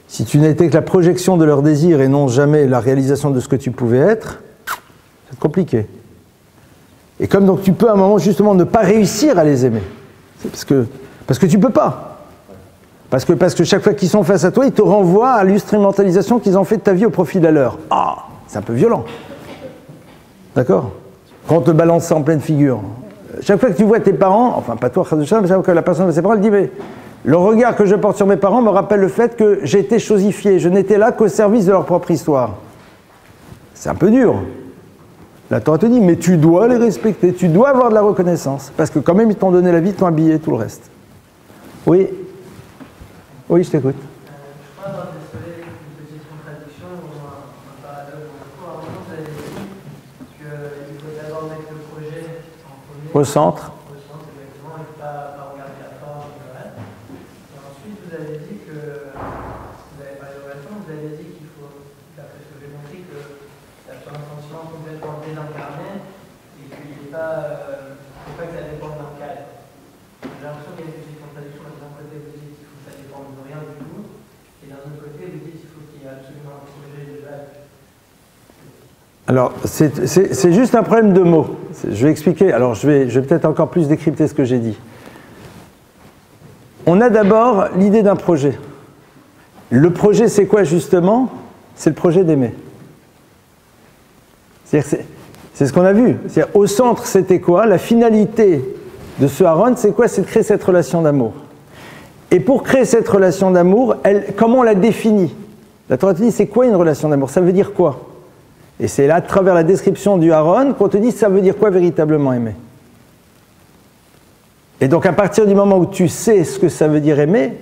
si tu n'étais que la projection de leurs désirs et non jamais la réalisation de ce que tu pouvais être, c'est compliqué. Et comme donc tu peux à un moment justement ne pas réussir à les aimer, c'est parce que tu peux pas. Parce que chaque fois qu'ils sont face à toi, ils te renvoient à l'instrumentalisation qu'ils ont fait de ta vie au profit de la leur. Ah, c'est un peu violent. D'accord ? Quand on te balance ça en pleine figure. Chaque fois que tu vois tes parents, enfin pas toi, mais chaque fois que la personne de ses parents, elle dit mais le regard que je porte sur mes parents me rappelle le fait que j'ai été chosifié, je n'étais là qu'au service de leur propre histoire. C'est un peu dur. La Torah te dit, mais tu dois les respecter, tu dois avoir de la reconnaissance, parce que quand même ils t'ont donné la vie, ils t'ont habillé, tout le reste. Oui. Oui, je t'écoute. Je crois avoir décelé une petite contradiction ou un paradoxe dans le cours. À un moment, vous avez dit qu'il faut d'abord mettre le projet en premier. Au centre. Au centre, exactement, et pas regarder la forme et le reste. Et ensuite, vous avez dit que, vous avez parlé de relation, vous avez dit qu'il faut, d'après ce que j'ai compris, que ça soit un sentiment complètement désincarné et qu'il n'y ait pas j'ai l'impression qu'il y a une petite contradiction. D'un côté, vous dites qu'il faut que ça dépende de rien du tout, et d'un autre côté, vous dites qu'il faut qu'il y ait absolument un projet de base. Alors, c'est juste un problème de mots. Je vais expliquer. Alors, je vais peut-être encore plus décrypter ce que j'ai dit. On a d'abord l'idée d'un projet. Le projet, c'est quoi justement? C'est le projet d'aimer. C'est ce qu'on a vu. Au centre, c'était quoi? La finalité de ce Aaron, c'est quoi? C'est de créer cette relation d'amour. Et pour créer cette relation d'amour, comment on la définit? La Torah te dit, c'est quoi une relation d'amour? Ça veut dire quoi? Et c'est là, à travers la description du Aaron, qu'on te dit, ça veut dire quoi véritablement aimer? Et donc, à partir du moment où tu sais ce que ça veut dire aimer,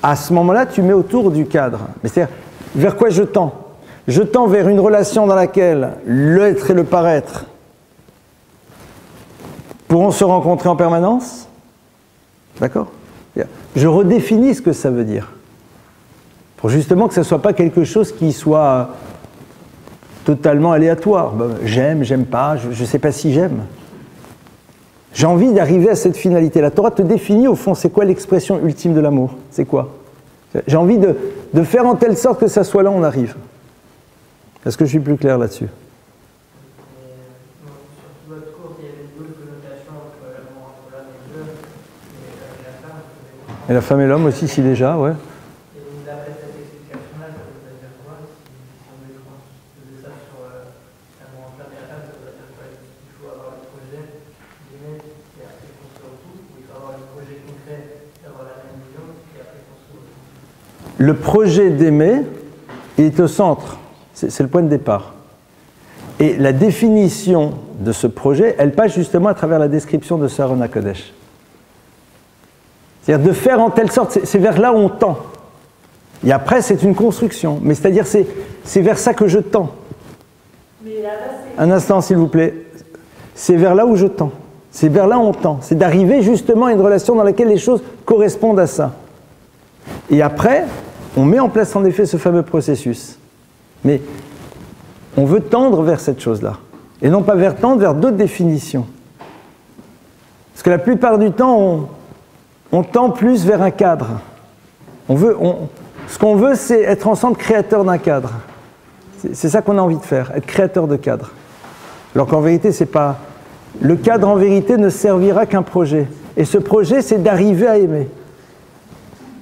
à ce moment-là, tu mets autour du cadre. Mais c'est-à-dire, vers quoi je tends? Je tends vers une relation dans laquelle l'être et le paraître pourront se rencontrer en permanence. D'accord? Je redéfinis ce que ça veut dire. Pour justement que ce ne soit pas quelque chose qui soit totalement aléatoire. J'aime, j'aime pas, je ne sais pas si j'aime. J'ai envie d'arriver à cette finalité. La Torah te définit au fond, c'est quoi l'expression ultime de l'amour? C'est quoi? J'ai envie de faire en telle sorte que ça soit là où on arrive. Est-ce que je suis plus clair là-dessus? Sur votre cours, il y avait d'autres connotations entre l'amour entre l'homme et Dieu, et la femme. Et la femme et l'homme aussi, si déjà, ouais. Et d'après cette explication-là, ça veut dire quoi? Si on met ça sur l'amour entre l'homme et la femme, ça veut dire quoi? Il faut avoir le projet d'aimer et après construire tout, ou il faut avoir le projet concret d'avoir la même vision et après construire tout? Le projet d'aimer est au centre. C'est le point de départ. Et la définition de ce projet, elle passe justement à travers la description de ce Aaron HaKodesh. C'est-à-dire de faire en telle sorte, c'est vers là où on tend. Et après, c'est une construction. Mais c'est-à-dire, c'est vers ça que je tends. Mais là, Un instant, s'il vous plaît. C'est vers là où je tends. C'est vers là où on tend. C'est d'arriver justement à une relation dans laquelle les choses correspondent à ça. Et après, on met en place en effet ce fameux processus. Mais on veut tendre vers cette chose-là. Et non pas tendre vers d'autres définitions. Parce que la plupart du temps, on tend plus vers un cadre. Ce qu'on veut, c'est être ensemble créateur d'un cadre. C'est ça qu'on a envie de faire, être créateur de cadre. Alors qu'en vérité, c'est pas... Le cadre, en vérité, ne servira qu'un projet. Et ce projet, c'est d'arriver à aimer.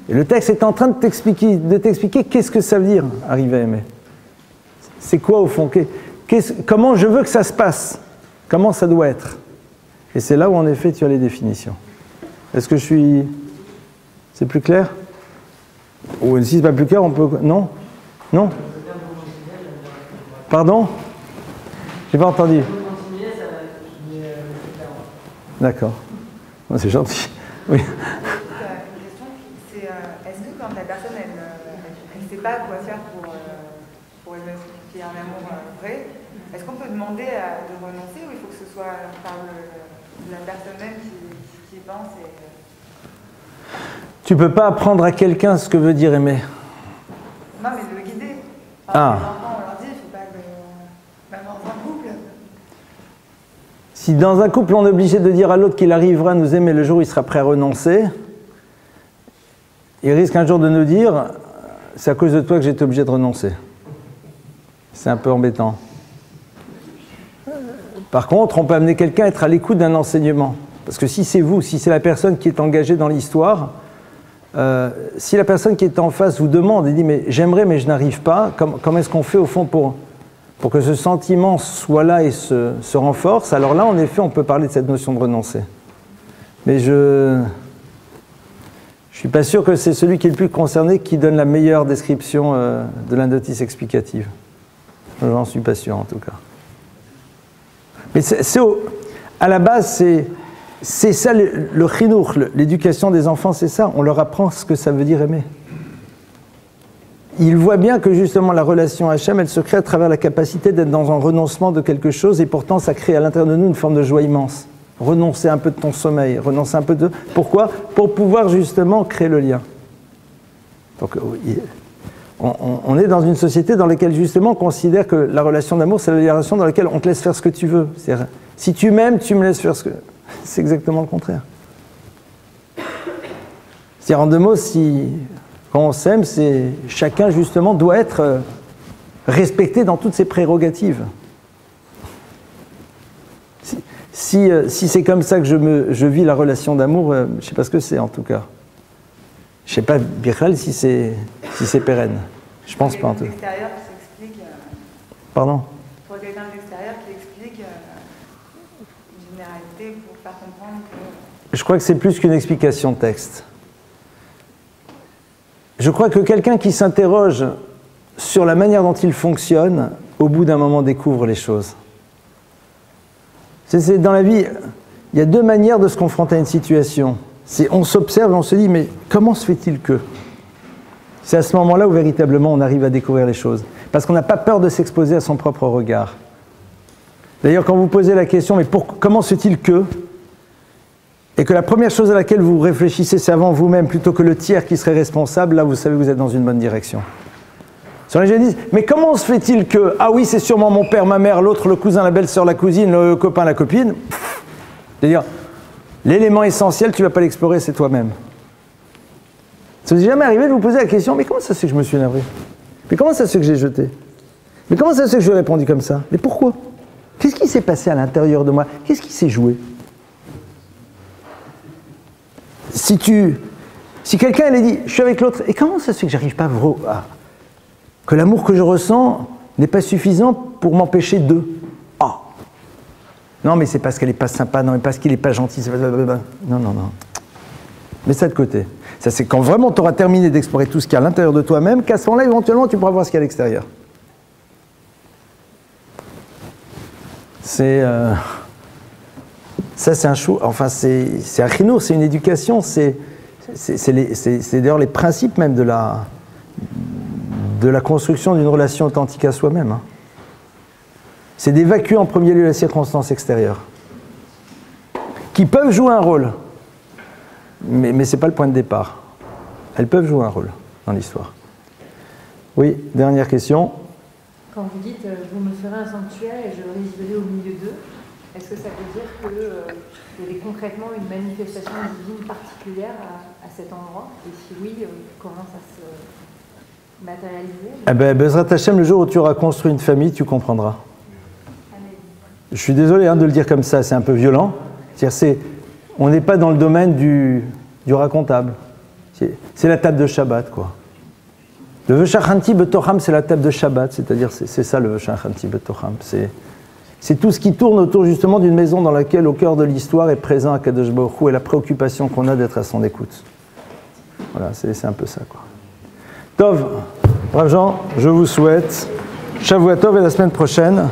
Et le texte est en train de t'expliquer qu'est-ce que ça veut dire, arriver à aimer. C'est quoi au fond? Comment je veux que ça se passe? Comment ça doit être? Et c'est là où en effet tu as les définitions. Est-ce que je suis... C'est plus clair? Ou si c'est pas plus clair, on peut... Non? Non? Pardon? J'ai pas entendu. D'accord. C'est gentil. Oui. Une question, c'est est-ce que quand la personne elle ne sait pas quoi faire pour qu'il y ait un amour vrai, est-ce qu'on peut demander de renoncer ou il faut que ce soit par la personne même qui pense Tu peux pas apprendre à quelqu'un ce que veut dire aimer. Non, mais de le guider. Ah. Les enfants, on leur dit, il ne faut pas que... Même dans un couple. Si dans un couple on est obligé de dire à l'autre qu'il arrivera à nous aimer le jour où il sera prêt à renoncer, il risque un jour de nous dire « c'est à cause de toi que j'ai été obligé de renoncer ». C'est un peu embêtant. Par contre, on peut amener quelqu'un à être à l'écoute d'un enseignement. Parce que si c'est vous, si c'est la personne qui est engagée dans l'histoire, si la personne qui est en face vous demande et dit « mais j'aimerais mais je n'arrive pas », comment est-ce qu'on fait au fond pour que ce sentiment soit là et se renforce? Alors là, en effet, on peut parler de cette notion de renoncer. Mais je ne suis pas sûr que c'est celui qui est le plus concerné qui donne la meilleure description de la notice explicative. J'en suis pas sûr, en tout cas. Mais à la base, c'est ça le chinour, l'éducation des enfants, c'est ça. On leur apprend ce que ça veut dire aimer. Ils voient bien que justement la relation Hachem, elle se crée à travers la capacité d'être dans un renoncement de quelque chose, et pourtant ça crée à l'intérieur de nous une forme de joie immense. Renoncer un peu de ton sommeil, renoncer un peu de... Pourquoi? Pour pouvoir justement créer le lien. Donc, on est dans une société dans laquelle justement on considère que la relation d'amour, c'est la relation dans laquelle on te laisse faire ce que tu veux. Si tu m'aimes, tu me laisses faire ce que... C'est exactement le contraire. C'est-à-dire, en deux mots, quand on s'aime, chacun, justement, doit être respecté dans toutes ses prérogatives. Si c'est comme ça que je vis la relation d'amour, je ne sais pas ce que c'est, en tout cas. Je ne sais pas, Bichal, si c'est pérenne. Je ne pense pas, en tout cas. L'extérieur qui s'explique. Pardon? Pour quelqu'un de l'extérieur qui explique une généralité pour faire comprendre que... Je crois que c'est plus qu'une explication de texte. Je crois que quelqu'un qui s'interroge sur la manière dont il fonctionne, au bout d'un moment découvre les choses. Dans la vie, il y a deux manières de se confronter à une situation. On s'observe et on se dit, mais comment se fait-il que? C'est à ce moment-là où véritablement on arrive à découvrir les choses. Parce qu'on n'a pas peur de s'exposer à son propre regard. D'ailleurs, quand vous posez la question, mais comment se fait-il que? Et que la première chose à laquelle vous réfléchissez, c'est avant vous-même, plutôt que le tiers qui serait responsable, là vous savez que vous êtes dans une bonne direction. Sur les gens disent, mais comment se fait-il que, ah oui, c'est sûrement mon père, ma mère, l'autre, le cousin, la belle-sœur, la cousine, le copain, la copine. C'est-à-dire, l'élément essentiel, tu ne vas pas l'explorer, c'est toi-même. Ça vous est jamais arrivé de vous poser la question, mais comment ça se fait que je me suis navré? Mais comment ça se fait que j'ai jeté? Mais comment ça se fait que je lui ai répondu comme ça? Mais pourquoi? Qu'est-ce qui s'est passé à l'intérieur de moi? Qu'est-ce qui s'est joué? Si quelqu'un elle dit, je suis avec l'autre, et comment ça se fait que j'arrive pas que l'amour que je ressens n'est pas suffisant pour m'empêcher de... Ah, non, mais c'est parce qu'elle n'est pas sympa, non, mais parce qu'il n'est pas gentil, non. Mets ça de côté. Ça, c'est quand vraiment tu auras terminé d'explorer tout ce qu'il y a à l'intérieur de toi-même, qu'à ce moment-là, éventuellement, tu pourras voir ce qu'il y a à l'extérieur. Ça, c'est un chou. Enfin, c'est un chinour, c'est une éducation. C'est d'ailleurs les principes même de la construction d'une relation authentique à soi-même. Hein. C'est d'évacuer en premier lieu les circonstances extérieures, qui peuvent jouer un rôle, mais ce n'est pas le point de départ. Elles peuvent jouer un rôle dans l'histoire. Oui, dernière question. Quand vous dites « vous me ferez un sanctuaire et je résiderai au milieu d'eux », est-ce que ça veut dire qu'il y avait concrètement une manifestation divine particulière à cet endroit? Et si oui, comment ça se matérialisait? Eh bien, Bezrat Hashem, le jour où tu auras construit une famille, tu comprendras. Je suis désolé de le dire comme ça, c'est un peu violent. On n'est pas dans le domaine du racontable. C'est la table de Shabbat, quoi. Le Veshachanti Betocham, c'est la table de Shabbat, c'est-à-dire c'est ça le Veshachanti Betocham. C'est tout ce qui tourne autour justement d'une maison dans laquelle, au cœur de l'histoire, est présent Akadosh Baruch Hu et la préoccupation qu'on a d'être à son écoute. Voilà, c'est un peu ça, quoi. Tov, braves gens, je vous souhaite Shavua Tov et la semaine prochaine.